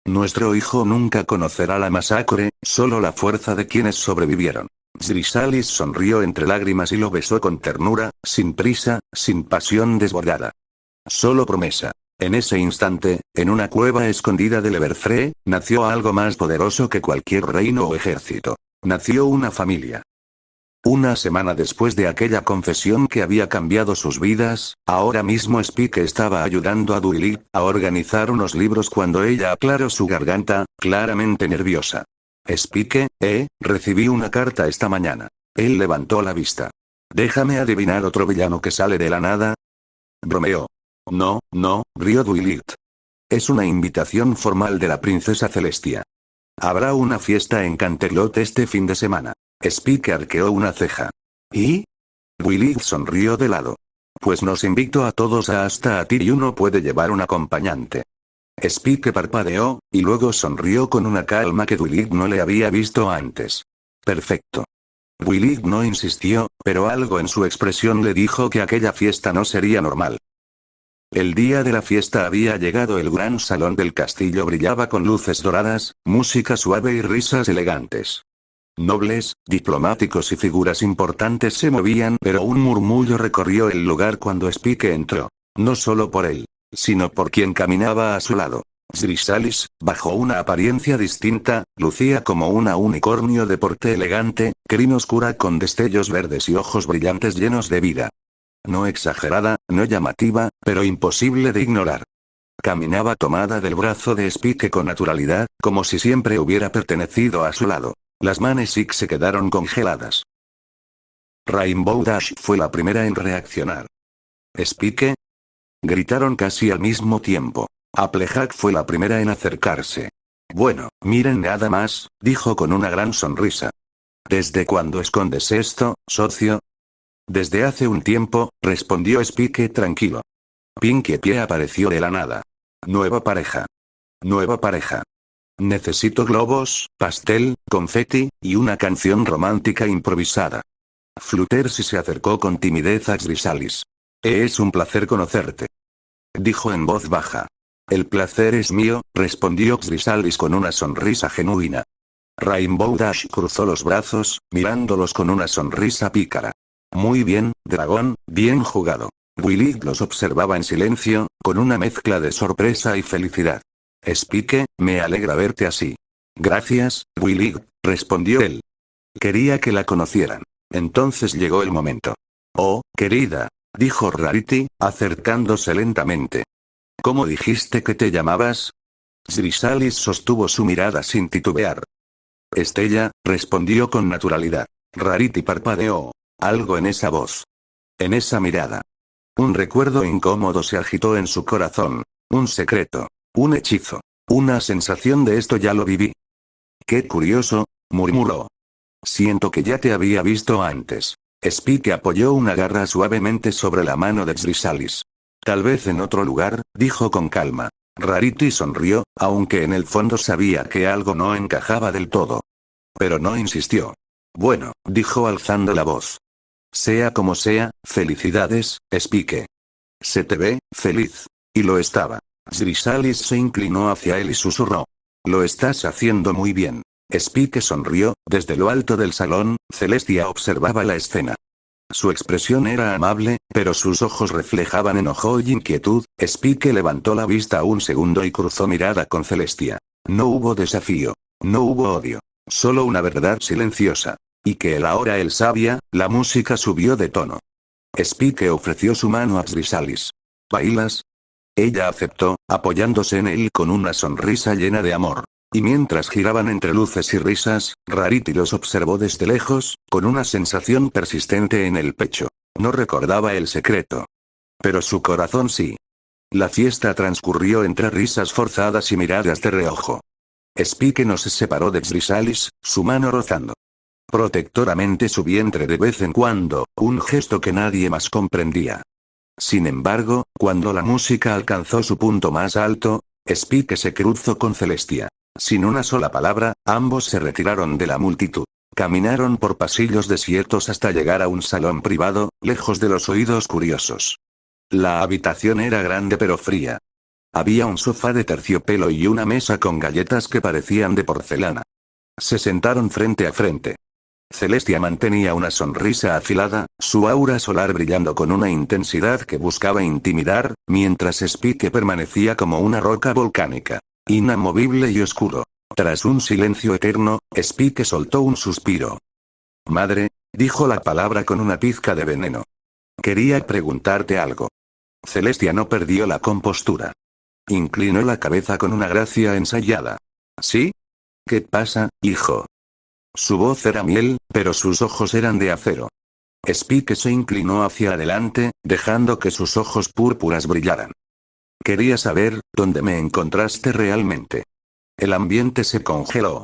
Nuestro hijo nunca conocerá la masacre, solo la fuerza de quienes sobrevivieron. Chrysalis sonrió entre lágrimas y lo besó con ternura, sin prisa, sin pasión desbordada. Solo promesa. En ese instante, en una cueva escondida del Everfree, nació algo más poderoso que cualquier reino o ejército. Nació una familia. Una semana después de aquella confesión que había cambiado sus vidas, ahora mismo Spike estaba ayudando a Duilig a organizar unos libros cuando ella aclaró su garganta, claramente nerviosa. Spike, recibí una carta esta mañana. Él levantó la vista. Déjame adivinar otro villano que sale de la nada. Bromeó. No, rió Duilig. Es una invitación formal de la princesa Celestia. Habrá una fiesta en Canterlot este fin de semana. Spike arqueó una ceja. ¿Y? Duilig sonrió de lado. Pues nos invito a todos hasta a ti y uno puede llevar un acompañante. Spike parpadeó, y luego sonrió con una calma que Duilig no le había visto antes. Perfecto. Duilig no insistió, pero algo en su expresión le dijo que aquella fiesta no sería normal. El día de la fiesta había llegado. El gran salón del castillo brillaba con luces doradas, música suave y risas elegantes. Nobles, diplomáticos y figuras importantes se movían, pero un murmullo recorrió el lugar cuando Spike entró. No solo por él, sino por quien caminaba a su lado. Chrysalis, bajo una apariencia distinta, lucía como una unicornio de porte elegante, crin oscura con destellos verdes y ojos brillantes llenos de vida. No exagerada, no llamativa, pero imposible de ignorar. Caminaba tomada del brazo de Spike con naturalidad, como si siempre hubiera pertenecido a su lado. Las manos se quedaron congeladas. Rainbow Dash fue la primera en reaccionar. ¿Spike? Gritaron casi al mismo tiempo. Applejack fue la primera en acercarse. Bueno, miren nada más, dijo con una gran sonrisa. ¿Desde cuándo escondes esto, socio? Desde hace un tiempo, respondió Spike tranquilo. Pinkie Pie apareció de la nada. Nueva pareja. Nueva pareja. Necesito globos, pastel, confeti, y una canción romántica improvisada. Fluttershy se acercó con timidez a Chrysalis. Es un placer conocerte. Dijo en voz baja. El placer es mío, respondió Chrysalis con una sonrisa genuina. Rainbow Dash cruzó los brazos, mirándolos con una sonrisa pícara. Muy bien, dragón, bien jugado. Duilig los observaba en silencio, con una mezcla de sorpresa y felicidad. Spike, me alegra verte así. Gracias, Duilig, respondió él. Quería que la conocieran. Entonces llegó el momento. Oh, querida, dijo Rarity, acercándose lentamente. ¿Cómo dijiste que te llamabas? Chrysalis sostuvo su mirada sin titubear. Estella, respondió con naturalidad. Rarity parpadeó. Algo en esa voz. En esa mirada. Un recuerdo incómodo se agitó en su corazón. Un secreto. Un hechizo. Una sensación de esto ya lo viví. Qué curioso, murmuró. Siento que ya te había visto antes. Spike apoyó una garra suavemente sobre la mano de Chrysalis. Tal vez en otro lugar, dijo con calma. Rarity sonrió, aunque en el fondo sabía que algo no encajaba del todo. Pero no insistió. Bueno, dijo alzando la voz. Sea como sea, felicidades, Spike. Se te ve, feliz. Y lo estaba. Chrysalis se inclinó hacia él y susurró. Lo estás haciendo muy bien. Spike sonrió, desde lo alto del salón, Celestia observaba la escena. Su expresión era amable, pero sus ojos reflejaban enojo y inquietud. Spike levantó la vista un segundo y cruzó mirada con Celestia. No hubo desafío. No hubo odio. Solo una verdad silenciosa. Y que ahora él sabía, la música subió de tono. Spike ofreció su mano a Chrysalis. ¿Bailas? Ella aceptó, apoyándose en él con una sonrisa llena de amor. Y mientras giraban entre luces y risas, Rarity los observó desde lejos, con una sensación persistente en el pecho. No recordaba el secreto. Pero su corazón sí. La fiesta transcurrió entre risas forzadas y miradas de reojo. Spike no se separó de Chrysalis, su mano rozando protectoramente su vientre de vez en cuando, un gesto que nadie más comprendía. Sin embargo, cuando la música alcanzó su punto más alto, Spike se cruzó con Celestia. Sin una sola palabra, ambos se retiraron de la multitud. Caminaron por pasillos desiertos hasta llegar a un salón privado, lejos de los oídos curiosos. La habitación era grande pero fría. Había un sofá de terciopelo y una mesa con galletas que parecían de porcelana. Se sentaron frente a frente. Celestia mantenía una sonrisa afilada, su aura solar brillando con una intensidad que buscaba intimidar, mientras Spike permanecía como una roca volcánica, inamovible y oscuro. Tras un silencio eterno, Spike soltó un suspiro. Madre, dijo la palabra con una pizca de veneno. Quería preguntarte algo. Celestia no perdió la compostura. Inclinó la cabeza con una gracia ensayada. ¿Sí? ¿Qué pasa, hijo? Su voz era miel, pero sus ojos eran de acero. Spike se inclinó hacia adelante, dejando que sus ojos púrpuras brillaran. Quería saber, ¿dónde me encontraste realmente? El ambiente se congeló.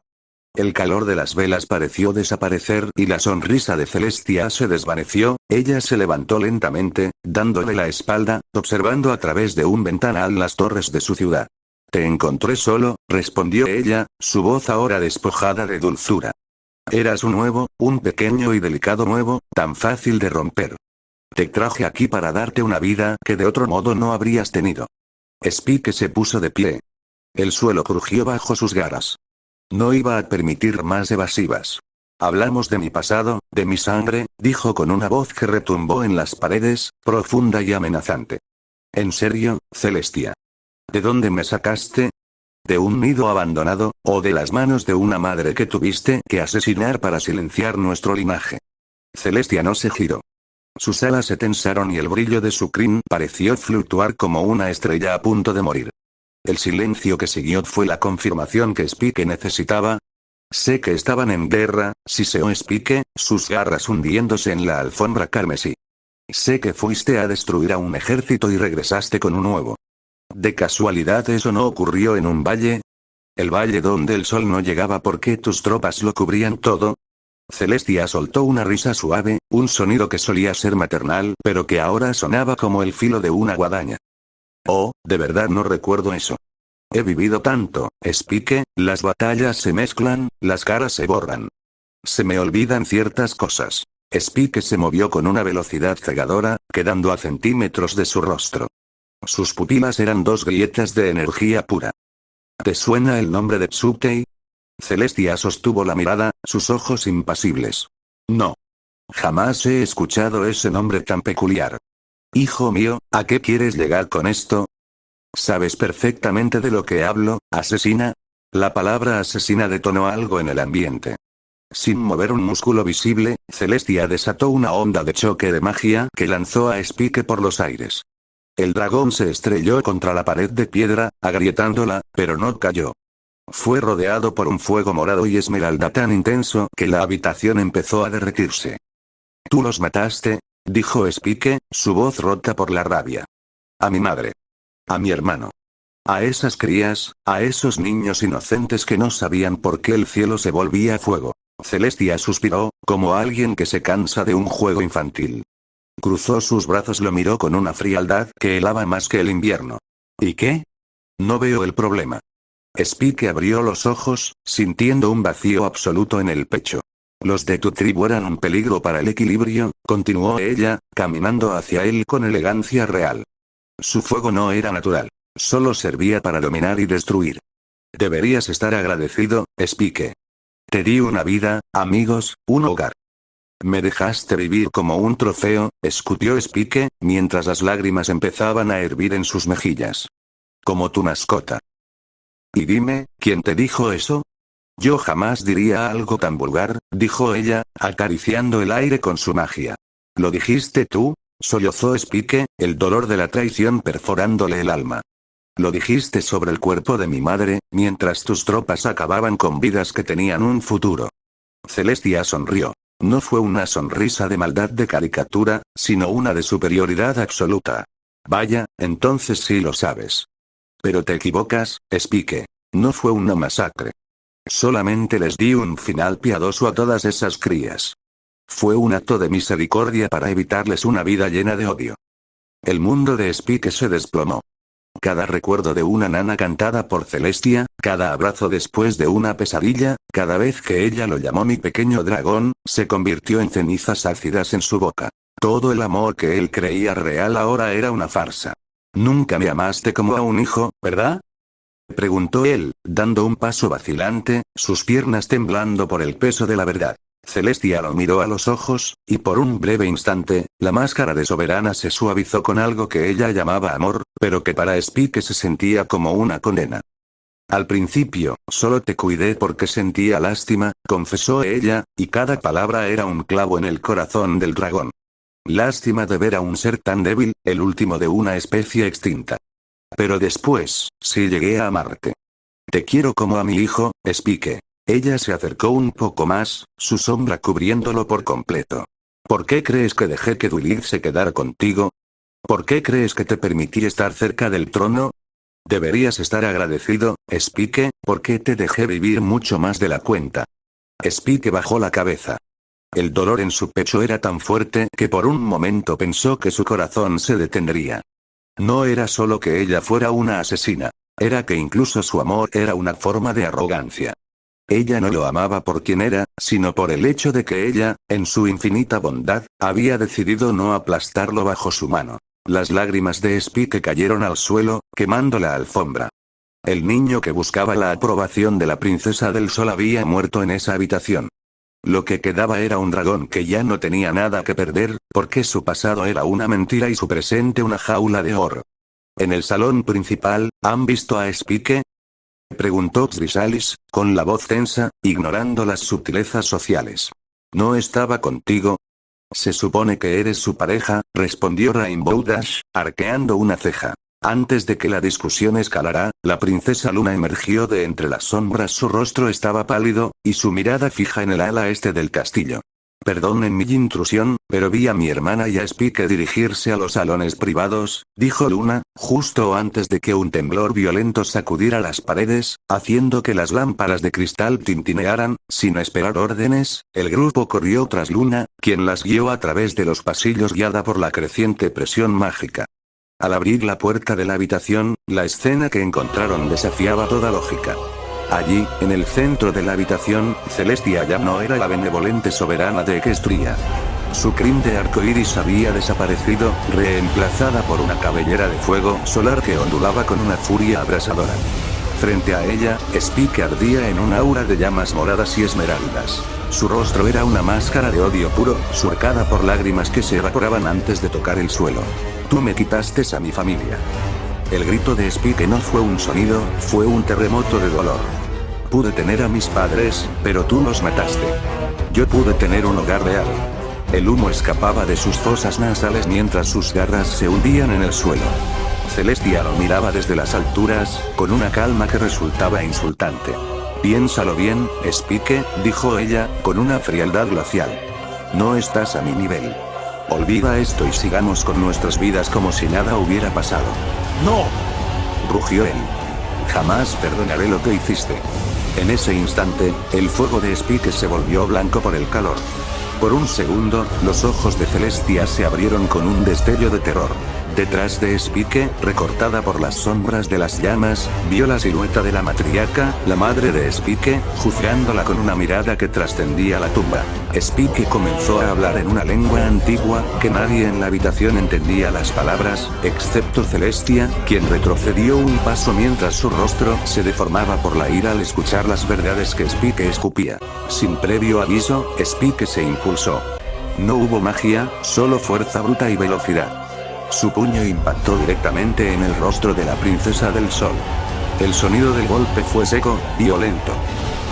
El calor de las velas pareció desaparecer y la sonrisa de Celestia se desvaneció. Ella se levantó lentamente, dándole la espalda, observando a través de un ventanal las torres de su ciudad. Te encontré solo, respondió ella, su voz ahora despojada de dulzura. Eras un pequeño y delicado nuevo, tan fácil de romper. Te traje aquí para darte una vida que de otro modo no habrías tenido. Spike se puso de pie. El suelo crujió bajo sus garras. No iba a permitir más evasivas. Hablamos de mi pasado, de mi sangre, dijo con una voz que retumbó en las paredes, profunda y amenazante. ¿En serio, Celestia? ¿De dónde me sacaste? ¿De un nido abandonado, o de las manos de una madre que tuviste que asesinar para silenciar nuestro linaje? Celestia no se giró. Sus alas se tensaron y el brillo de su crin pareció fluctuar como una estrella a punto de morir. El silencio que siguió fue la confirmación que Spike necesitaba. Sé que estaban en guerra, siseó Spike, sus garras hundiéndose en la alfombra carmesí. Sé que fuiste a destruir a un ejército y regresaste con un nuevo. ¿De casualidad eso no ocurrió en un valle? ¿El valle donde el sol no llegaba porque tus tropas lo cubrían todo? Celestia soltó una risa suave, un sonido que solía ser maternal, pero que ahora sonaba como el filo de una guadaña. Oh, de verdad no recuerdo eso. He vivido tanto, Spike, las batallas se mezclan, las caras se borran. Se me olvidan ciertas cosas. Spike se movió con una velocidad cegadora, quedando a centímetros de su rostro. Sus pupilas eran dos grietas de energía pura. ¿Te suena el nombre de Tsutei? Celestia sostuvo la mirada, sus ojos impasibles. No. Jamás he escuchado ese nombre tan peculiar. Hijo mío, ¿a qué quieres llegar con esto? ¿Sabes perfectamente de lo que hablo, asesina? La palabra asesina detonó algo en el ambiente. Sin mover un músculo visible, Celestia desató una onda de choque de magia que lanzó a Spike por los aires. El dragón se estrelló contra la pared de piedra, agrietándola, pero no cayó. Fue rodeado por un fuego morado y esmeralda tan intenso que la habitación empezó a derretirse. ¿Tú los mataste? Dijo Spike, su voz rota por la rabia. A mi madre. A mi hermano. A esas crías, a esos niños inocentes que no sabían por qué el cielo se volvía fuego. Celestia suspiró, como alguien que se cansa de un juego infantil. Cruzó sus brazos, lo miró con una frialdad que helaba más que el invierno. ¿Y qué? No veo el problema. Spike abrió los ojos, sintiendo un vacío absoluto en el pecho. Los de tu tribu eran un peligro para el equilibrio, continuó ella, caminando hacia él con elegancia real. Su fuego no era natural. Solo servía para dominar y destruir. Deberías estar agradecido, Spike. Te di una vida, amigos, un hogar. Me dejaste vivir como un trofeo, escupió Spike, mientras las lágrimas empezaban a hervir en sus mejillas. Como tu mascota. Y dime, ¿quién te dijo eso? Yo jamás diría algo tan vulgar, dijo ella, acariciando el aire con su magia. ¿Lo dijiste tú? Sollozó Spike, el dolor de la traición perforándole el alma. Lo dijiste sobre el cuerpo de mi madre, mientras tus tropas acababan con vidas que tenían un futuro. Celestia sonrió. No fue una sonrisa de maldad de caricatura, sino una de superioridad absoluta. Vaya, entonces sí lo sabes. Pero te equivocas, Spike. No fue una masacre. Solamente les di un final piadoso a todas esas crías. Fue un acto de misericordia para evitarles una vida llena de odio. El mundo de Spike se desplomó. Cada recuerdo de una nana cantada por Celestia, cada abrazo después de una pesadilla, cada vez que ella lo llamó mi pequeño dragón, se convirtió en cenizas ácidas en su boca. Todo el amor que él creía real ahora era una farsa. Nunca me amaste como a un hijo, ¿verdad? Preguntó él, dando un paso vacilante, sus piernas temblando por el peso de la verdad. Celestia lo miró a los ojos, y por un breve instante, la máscara de soberana se suavizó con algo que ella llamaba amor, pero que para Spike se sentía como una condena. Al principio, solo te cuidé porque sentía lástima, confesó ella, y cada palabra era un clavo en el corazón del dragón. Lástima de ver a un ser tan débil, el último de una especie extinta. Pero después, sí llegué a amarte. Te quiero como a mi hijo, Spike. Ella se acercó un poco más, su sombra cubriéndolo por completo. ¿Por qué crees que dejé que Dwylith se quedara contigo? ¿Por qué crees que te permití estar cerca del trono? Deberías estar agradecido, Spike, porque te dejé vivir mucho más de la cuenta. Spike bajó la cabeza. El dolor en su pecho era tan fuerte que por un momento pensó que su corazón se detendría. No era solo que ella fuera una asesina. Era que incluso su amor era una forma de arrogancia. Ella no lo amaba por quien era, sino por el hecho de que ella, en su infinita bondad, había decidido no aplastarlo bajo su mano. Las lágrimas de Spike cayeron al suelo, quemando la alfombra. El niño que buscaba la aprobación de la princesa del sol había muerto en esa habitación. Lo que quedaba era un dragón que ya no tenía nada que perder, porque su pasado era una mentira y su presente una jaula de oro. En el salón principal, ¿han visto a Spike? Preguntó Chrysalis, con la voz tensa, ignorando las sutilezas sociales. ¿No estaba contigo? Se supone que eres su pareja, respondió Rainbow Dash, arqueando una ceja. Antes de que la discusión escalara, la princesa Luna emergió de entre las sombras. Su rostro estaba pálido, y su mirada fija en el ala este del castillo. Perdonen mi intrusión, pero vi a mi hermana y a Spike dirigirse a los salones privados, dijo Luna, justo antes de que un temblor violento sacudiera las paredes, haciendo que las lámparas de cristal tintinearan. Sin esperar órdenes, el grupo corrió tras Luna, quien las guió a través de los pasillos guiada por la creciente presión mágica. Al abrir la puerta de la habitación, la escena que encontraron desafiaba toda lógica. Allí, en el centro de la habitación, Celestia ya no era la benevolente soberana de Equestria. Su crin de arcoíris había desaparecido, reemplazada por una cabellera de fuego solar que ondulaba con una furia abrasadora. Frente a ella, Spike ardía en un aura de llamas moradas y esmeraldas. Su rostro era una máscara de odio puro, surcada por lágrimas que se evaporaban antes de tocar el suelo. Tú me quitaste a mi familia. El grito de Spike no fue un sonido, fue un terremoto de dolor. Pude tener a mis padres, pero tú los mataste. Yo pude tener un hogar real. El humo escapaba de sus fosas nasales mientras sus garras se hundían en el suelo. Celestia lo miraba desde las alturas, con una calma que resultaba insultante. Piénsalo bien, Spike, dijo ella, con una frialdad glacial. No estás a mi nivel. Olvida esto y sigamos con nuestras vidas como si nada hubiera pasado. ¡No!, rugió él. Jamás perdonaré lo que hiciste. En ese instante, el fuego de Spike se volvió blanco por el calor. Por un segundo, los ojos de Celestia se abrieron con un destello de terror. Detrás de Spike, recortada por las sombras de las llamas, vio la silueta de la matriarca, la madre de Spike, juzgándola con una mirada que trascendía la tumba. Spike comenzó a hablar en una lengua antigua, que nadie en la habitación entendía las palabras, excepto Celestia, quien retrocedió un paso mientras su rostro se deformaba por la ira al escuchar las verdades que Spike escupía. Sin previo aviso, Spike se impulsó. No hubo magia, solo fuerza bruta y velocidad. Su puño impactó directamente en el rostro de la princesa del sol. El sonido del golpe fue seco, violento.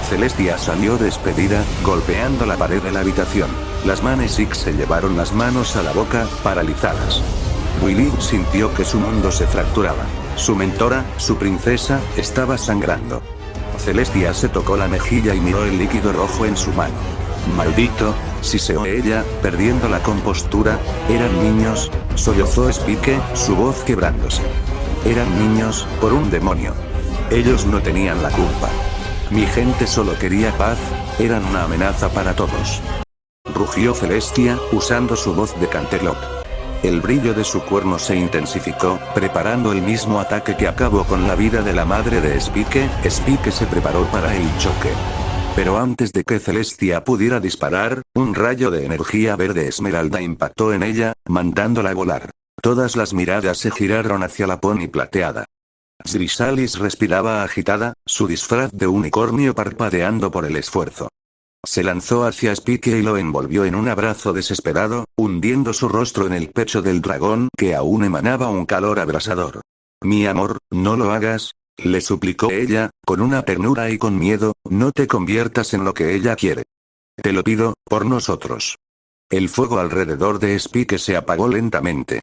Celestia salió despedida, golpeando la pared de la habitación. Las Manecix se llevaron las manos a la boca, paralizadas. Willy sintió que su mundo se fracturaba. Su mentora, su princesa, estaba sangrando. Celestia se tocó la mejilla y miró el líquido rojo en su mano. Maldito, siseó ella, perdiendo la compostura. Eran niños, sollozó Spike, su voz quebrándose. Eran niños, por un demonio. Ellos no tenían la culpa. Mi gente solo quería paz, eran una amenaza para todos. Rugió Celestia, usando su voz de Canterlot. El brillo de su cuerno se intensificó, preparando el mismo ataque que acabó con la vida de la madre de Spike. Spike se preparó para el choque. Pero antes de que Celestia pudiera disparar, un rayo de energía verde esmeralda impactó en ella, mandándola a volar. Todas las miradas se giraron hacia la pony plateada. Chrysalis respiraba agitada, su disfraz de unicornio parpadeando por el esfuerzo. Se lanzó hacia Spike y lo envolvió en un abrazo desesperado, hundiendo su rostro en el pecho del dragón que aún emanaba un calor abrasador. Mi amor, no lo hagas, le suplicó ella, con una ternura y con miedo, no te conviertas en lo que ella quiere. Te lo pido, por nosotros. El fuego alrededor de Spike se apagó lentamente.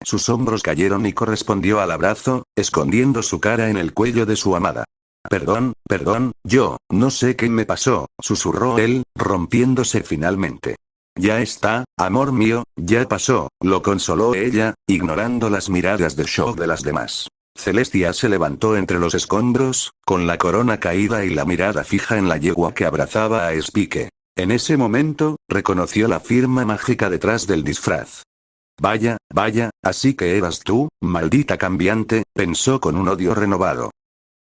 Sus hombros cayeron y correspondió al abrazo, escondiendo su cara en el cuello de su amada. Perdón, yo, no sé qué me pasó, susurró él, rompiéndose finalmente. Ya está, amor mío, ya pasó, lo consoló ella, ignorando las miradas de shock de las demás. Celestia se levantó entre los escombros, con la corona caída y la mirada fija en la yegua que abrazaba a Spike. En ese momento, reconoció la firma mágica detrás del disfraz. Vaya, así que eras tú, maldita cambiante, pensó con un odio renovado.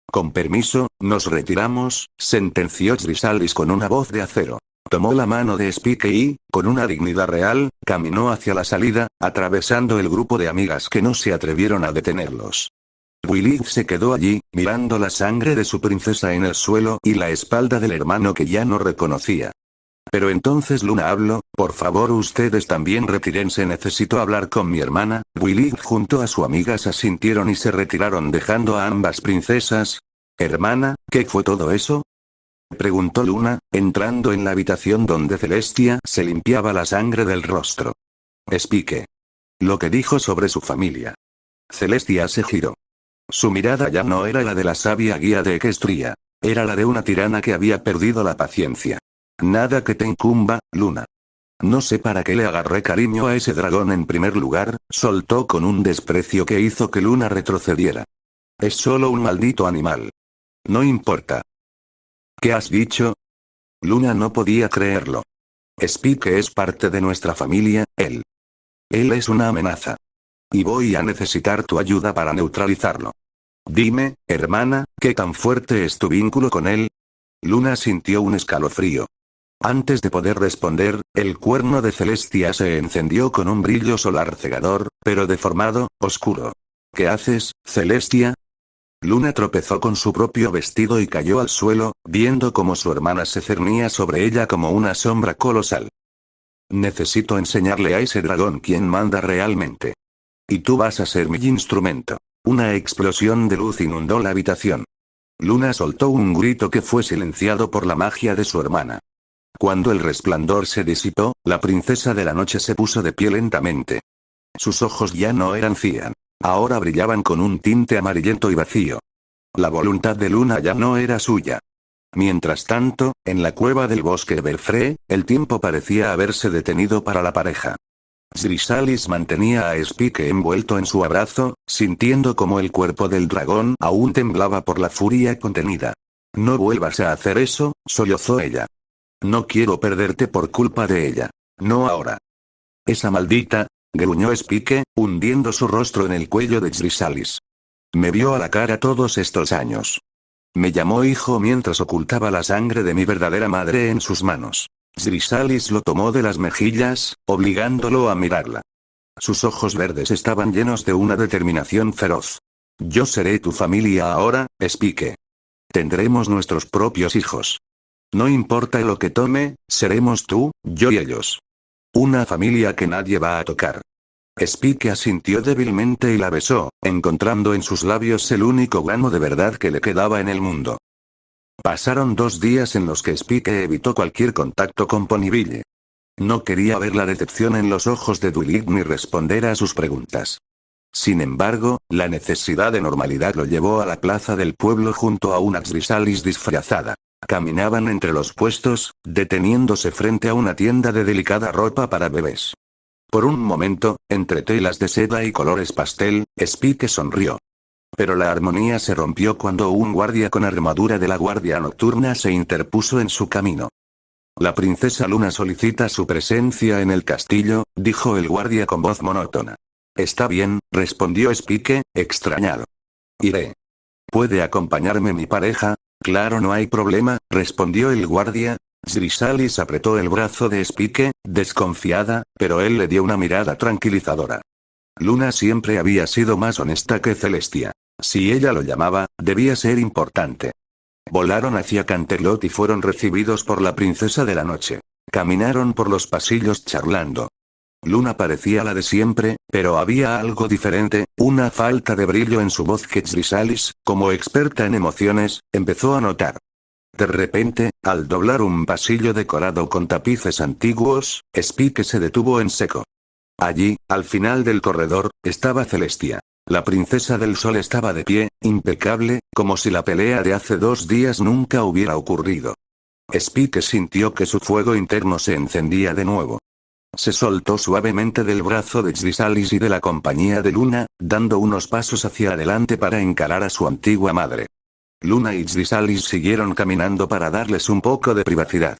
Con permiso, nos retiramos, sentenció Chrysalis con una voz de acero. Tomó la mano de Spike y, con una dignidad real, caminó hacia la salida, atravesando el grupo de amigas que no se atrevieron a detenerlos. Willy se quedó allí, mirando la sangre de su princesa en el suelo y la espalda del hermano que ya no reconocía. Pero entonces Luna habló, por favor ustedes también retírense, necesito hablar con mi hermana. Willy junto a su amiga se asintieron y se retiraron dejando a ambas princesas. Hermana, ¿qué fue todo eso? Preguntó Luna, entrando en la habitación donde Celestia se limpiaba la sangre del rostro. Spike. Lo que dijo sobre su familia. Celestia se giró. Su mirada ya no era la de la sabia guía de Equestria. Era la de una tirana que había perdido la paciencia. Nada que te incumba, Luna. No sé para qué le agarré cariño a ese dragón en primer lugar, soltó con un desprecio que hizo que Luna retrocediera. Es solo un maldito animal. No importa. ¿Qué has dicho? Luna no podía creerlo. Spike es parte de nuestra familia, él. Él es una amenaza. Y voy a necesitar tu ayuda para neutralizarlo. Dime, hermana, ¿qué tan fuerte es tu vínculo con él? Luna sintió un escalofrío. Antes de poder responder, el cuerno de Celestia se encendió con un brillo solar cegador, pero deformado, oscuro. ¿Qué haces, Celestia? Luna tropezó con su propio vestido y cayó al suelo, viendo cómo su hermana se cernía sobre ella como una sombra colosal. Necesito enseñarle a ese dragón quién manda realmente. Y tú vas a ser mi instrumento. Una explosión de luz inundó la habitación. Luna soltó un grito que fue silenciado por la magia de su hermana. Cuando el resplandor se disipó, la princesa de la noche se puso de pie lentamente. Sus ojos ya no eran cian. Ahora brillaban con un tinte amarillento y vacío. La voluntad de Luna ya no era suya. Mientras tanto, en la cueva del bosque Belfré, el tiempo parecía haberse detenido para la pareja. Chrysalis mantenía a Spike envuelto en su abrazo, sintiendo como el cuerpo del dragón aún temblaba por la furia contenida. No vuelvas a hacer eso, sollozó ella. No quiero perderte por culpa de ella. No ahora. Esa maldita, gruñó Spike, hundiendo su rostro en el cuello de Chrysalis. Me vio a la cara todos estos años. Me llamó hijo mientras ocultaba la sangre de mi verdadera madre en sus manos. Chrysalis lo tomó de las mejillas, obligándolo a mirarla. Sus ojos verdes estaban llenos de una determinación feroz. Yo seré tu familia ahora, Spike. Tendremos nuestros propios hijos. No importa lo que tome, seremos tú, yo y ellos. una familia que nadie va a tocar. Spike asintió débilmente y la besó, encontrando en sus labios el único grano de verdad que le quedaba en el mundo. Pasaron 2 días en los que Spike evitó cualquier contacto con Ponyville. No quería ver la decepción en los ojos de Dulit ni responder a sus preguntas. Sin embargo, la necesidad de normalidad lo llevó a la plaza del pueblo junto a una Chrysalis disfrazada. Caminaban entre los puestos, deteniéndose frente a una tienda de delicada ropa para bebés. Por un momento, entre telas de seda y colores pastel, Spike sonrió. Pero la armonía se rompió cuando un guardia con armadura de la guardia nocturna se interpuso en su camino. La princesa Luna solicita su presencia en el castillo, dijo el guardia con voz monótona. Está bien, respondió Spike, extrañado. Iré. ¿Puede acompañarme mi pareja? Claro, no hay problema, respondió el guardia. Chrysalis apretó el brazo de Spike, desconfiada, pero él le dio una mirada tranquilizadora. Luna siempre había sido más honesta que Celestia. Si ella lo llamaba, debía ser importante. Volaron hacia Canterlot y fueron recibidos por la princesa de la noche. Caminaron por los pasillos charlando. Luna parecía la de siempre, pero había algo diferente, una falta de brillo en su voz que Chrysalis, como experta en emociones, empezó a notar. De repente, al doblar un pasillo decorado con tapices antiguos, Spike se detuvo en seco. Allí, al final del corredor, estaba Celestia. La princesa del sol estaba de pie, impecable, como si la pelea de hace 2 días nunca hubiera ocurrido. Spike sintió que su fuego interno se encendía de nuevo. Se soltó suavemente del brazo de Chrysalis y de la compañía de Luna, dando unos pasos hacia adelante para encarar a su antigua madre. Luna y Chrysalis siguieron caminando para darles un poco de privacidad.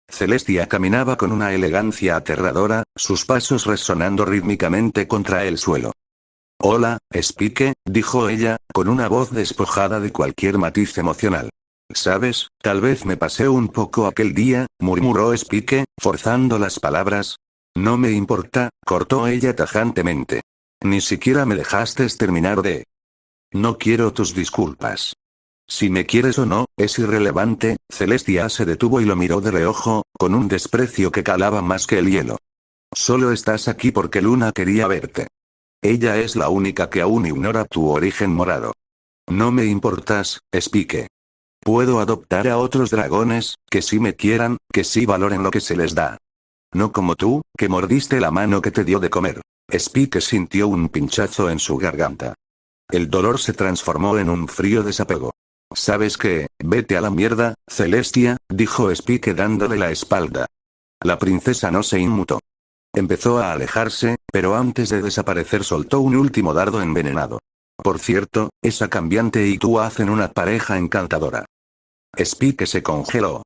Celestia caminaba con una elegancia aterradora, sus pasos resonando rítmicamente contra el suelo. Hola, Spike, dijo ella, con una voz despojada de cualquier matiz emocional. ¿Sabes? Tal vez me pasé un poco aquel día, murmuró Spike, forzando las palabras. No me importa, cortó ella tajantemente. Ni siquiera me dejaste terminar de... No quiero tus disculpas. Si me quieres o no, es irrelevante. Celestia se detuvo y lo miró de reojo, con un desprecio que calaba más que el hielo. Solo estás aquí porque Luna quería verte. Ella es la única que aún ignora tu origen morado. No me importas, Spike. Puedo adoptar a otros dragones, que sí me quieran, que sí valoren lo que se les da. No como tú, que mordiste la mano que te dio de comer. Spike sintió un pinchazo en su garganta. El dolor se transformó en un frío desapego. ¿Sabes qué? Vete a la mierda, Celestia, dijo Spike dándole la espalda. La princesa no se inmutó. Empezó a alejarse, pero antes de desaparecer soltó un último dardo envenenado. Por cierto, esa cambiante y tú hacen una pareja encantadora. Spike se congeló.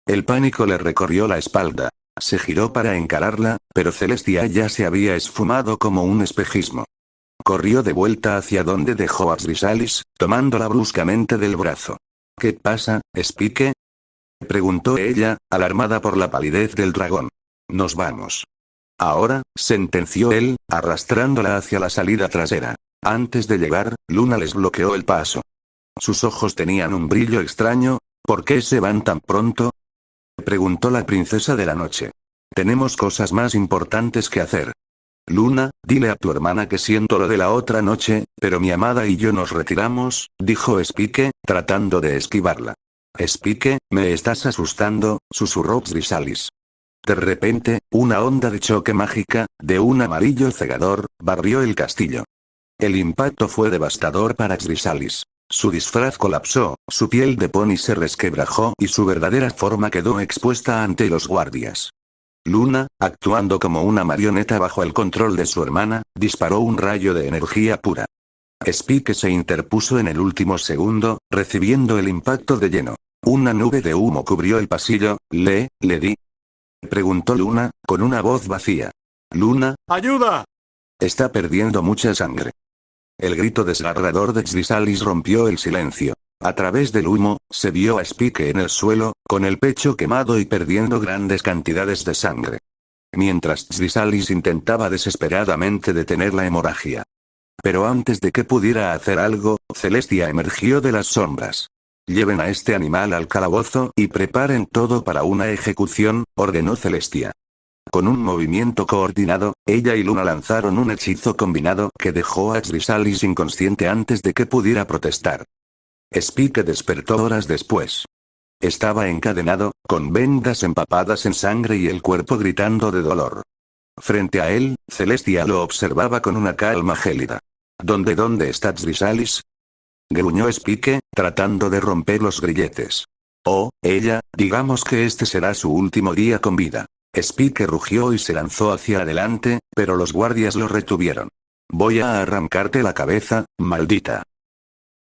El pánico le recorrió la espalda. Se giró para encararla, pero Celestia ya se había esfumado como un espejismo. Corrió de vuelta hacia donde dejó a Chrysalis, tomándola bruscamente del brazo. ¿Qué pasa, Spike? Preguntó ella, alarmada por la palidez del dragón. Nos vamos. Ahora, sentenció él, arrastrándola hacia la salida trasera. Antes de llegar, Luna les bloqueó el paso. Sus ojos tenían un brillo extraño. ¿Por qué se van tan pronto? Preguntó la princesa de la noche. Tenemos cosas más importantes que hacer. Luna, dile a tu hermana que siento lo de la otra noche, pero mi amada y yo nos retiramos, dijo Spike, tratando de esquivarla. Spike, me estás asustando, susurró Chrysalis. De repente, una onda de choque mágica, de un amarillo cegador, barrió el castillo. El impacto fue devastador para Chrysalis. Su disfraz colapsó, su piel de pony se resquebrajó y su verdadera forma quedó expuesta ante los guardias. Luna, actuando como una marioneta bajo el control de su hermana, disparó un rayo de energía pura. Spike se interpuso en el último segundo, recibiendo el impacto de lleno. Una nube de humo cubrió el pasillo. ¿Le di? Preguntó Luna, con una voz vacía. Luna, ¡ayuda! Está perdiendo mucha sangre. El grito desgarrador de Chrysalis rompió el silencio. A través del humo, se vio a Spike en el suelo, con el pecho quemado y perdiendo grandes cantidades de sangre. Mientras Chrysalis intentaba desesperadamente detener la hemorragia. Pero antes de que pudiera hacer algo, Celestia emergió de las sombras. Lleven a este animal al calabozo y preparen todo para una ejecución, ordenó Celestia. Con un movimiento coordinado, ella y Luna lanzaron un hechizo combinado que dejó a Chrysalis inconsciente antes de que pudiera protestar. Spike despertó horas después. Estaba encadenado, con vendas empapadas en sangre y el cuerpo gritando de dolor. Frente a él, Celestia lo observaba con una calma gélida. ¿Dónde está Chrysalis? Gruñó Spike, tratando de romper los grilletes. Oh, ella, digamos que este será su último día con vida. Spike rugió y se lanzó hacia adelante, pero los guardias lo retuvieron. Voy a arrancarte la cabeza, maldita.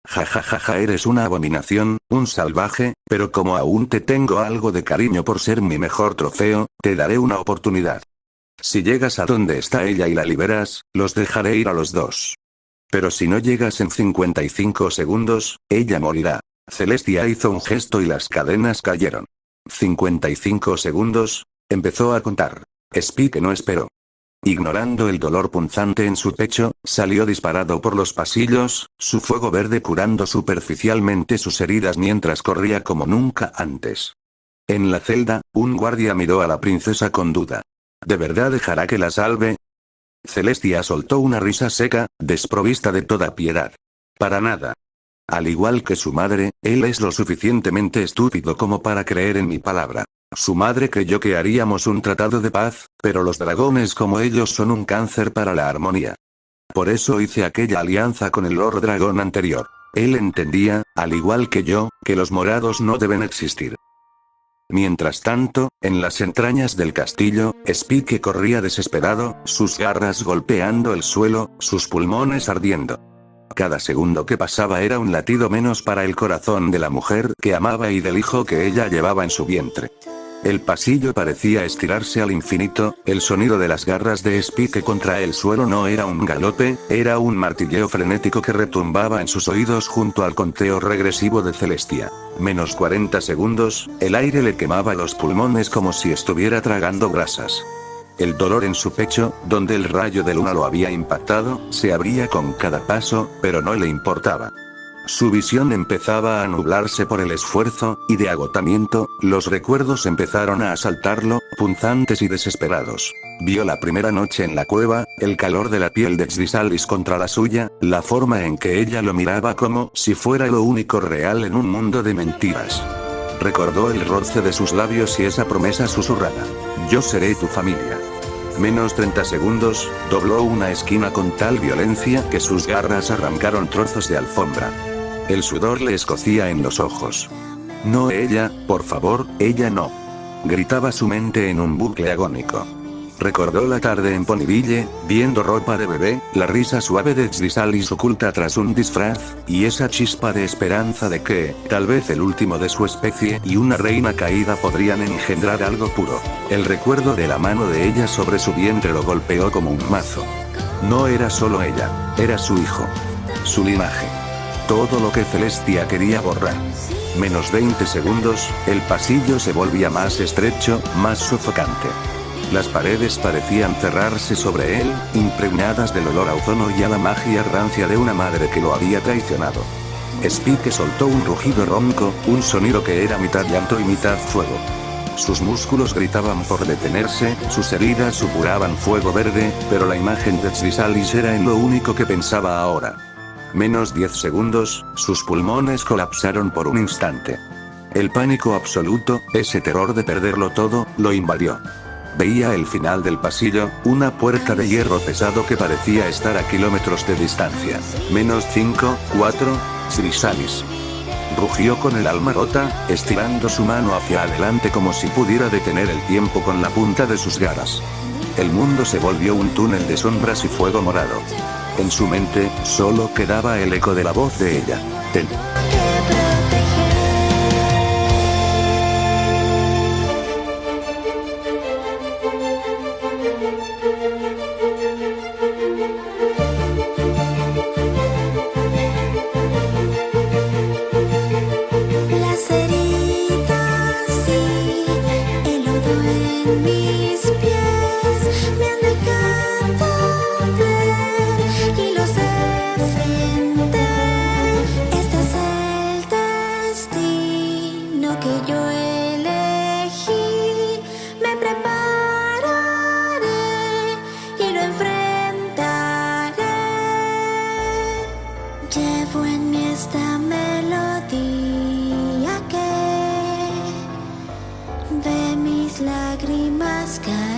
Ja, eres una abominación, un salvaje, pero como aún te tengo algo de cariño por ser mi mejor trofeo, te daré una oportunidad. Si llegas a donde está ella y la liberas, los dejaré ir a los dos. Pero si no llegas en 55 segundos, ella morirá. Celestia hizo un gesto y las cadenas cayeron. 55 segundos, empezó a contar. Spike no esperó. Ignorando el dolor punzante en su pecho, salió disparado por los pasillos, su fuego verde curando superficialmente sus heridas mientras corría como nunca antes. En la celda, un guardia miró a la princesa con duda. ¿De verdad dejará que la salve? Celestia soltó una risa seca, desprovista de toda piedad. Para nada. Al igual que su madre, él es lo suficientemente estúpido como para creer en mi palabra. Su madre creyó que haríamos un tratado de paz, pero los dragones como ellos son un cáncer para la armonía. Por eso hice aquella alianza con el Lord Dragón anterior. Él entendía, al igual que yo, que los morados no deben existir. Mientras tanto, en las entrañas del castillo, Spike corría desesperado, sus garras golpeando el suelo, sus pulmones ardiendo. Cada segundo que pasaba era un latido menos para el corazón de la mujer que amaba y del hijo que ella llevaba en su vientre. El pasillo parecía estirarse al infinito, el sonido de las garras de Spike contra el suelo no era un galope, era un martilleo frenético que retumbaba en sus oídos junto al conteo regresivo de Celestia. Menos 40 segundos, el aire le quemaba los pulmones como si estuviera tragando grasas. El dolor en su pecho, donde el rayo de luna lo había impactado, se abría con cada paso, pero no le importaba. Su visión empezaba a nublarse por el esfuerzo, y de agotamiento, los recuerdos empezaron a asaltarlo, punzantes y desesperados. Vio la primera noche en la cueva, el calor de la piel de Chrysalis contra la suya, la forma en que ella lo miraba como si fuera lo único real en un mundo de mentiras. Recordó el roce de sus labios y esa promesa susurrada. Yo seré tu familia. Menos 30 segundos, dobló una esquina con tal violencia que sus garras arrancaron trozos de alfombra. El sudor le escocía en los ojos. No ella, por favor, ella no. Gritaba su mente en un bucle agónico. Recordó la tarde en Ponyville, viendo ropa de bebé, la risa suave de Chrysalis oculta tras un disfraz, y esa chispa de esperanza de que, tal vez el último de su especie y una reina caída podrían engendrar algo puro. El recuerdo de la mano de ella sobre su vientre lo golpeó como un mazo. No era solo ella, era su hijo. Su linaje. Todo lo que Celestia quería borrar. Menos 20 segundos, el pasillo se volvía más estrecho, más sofocante. Las paredes parecían cerrarse sobre él, impregnadas del olor a ozono y a la magia rancia de una madre que lo había traicionado. Spike soltó un rugido ronco, un sonido que era mitad llanto y mitad fuego. Sus músculos gritaban por detenerse, sus heridas supuraban fuego verde, pero la imagen de Chrysalis era en lo único que pensaba ahora. Menos 10 segundos, sus pulmones colapsaron por un instante. El pánico absoluto, ese terror de perderlo todo, lo invadió. Veía el final del pasillo, una puerta de hierro pesado que parecía estar a kilómetros de distancia. Menos 5, 4, Chrysalis. Rugió con el alma rota, estirando su mano hacia adelante como si pudiera detener el tiempo con la punta de sus garras. El mundo se volvió un túnel de sombras y fuego morado. En su mente, solo quedaba el eco de la voz de ella. Ten. Este es Llevo en mí esta melodía que ve mis lágrimas caer.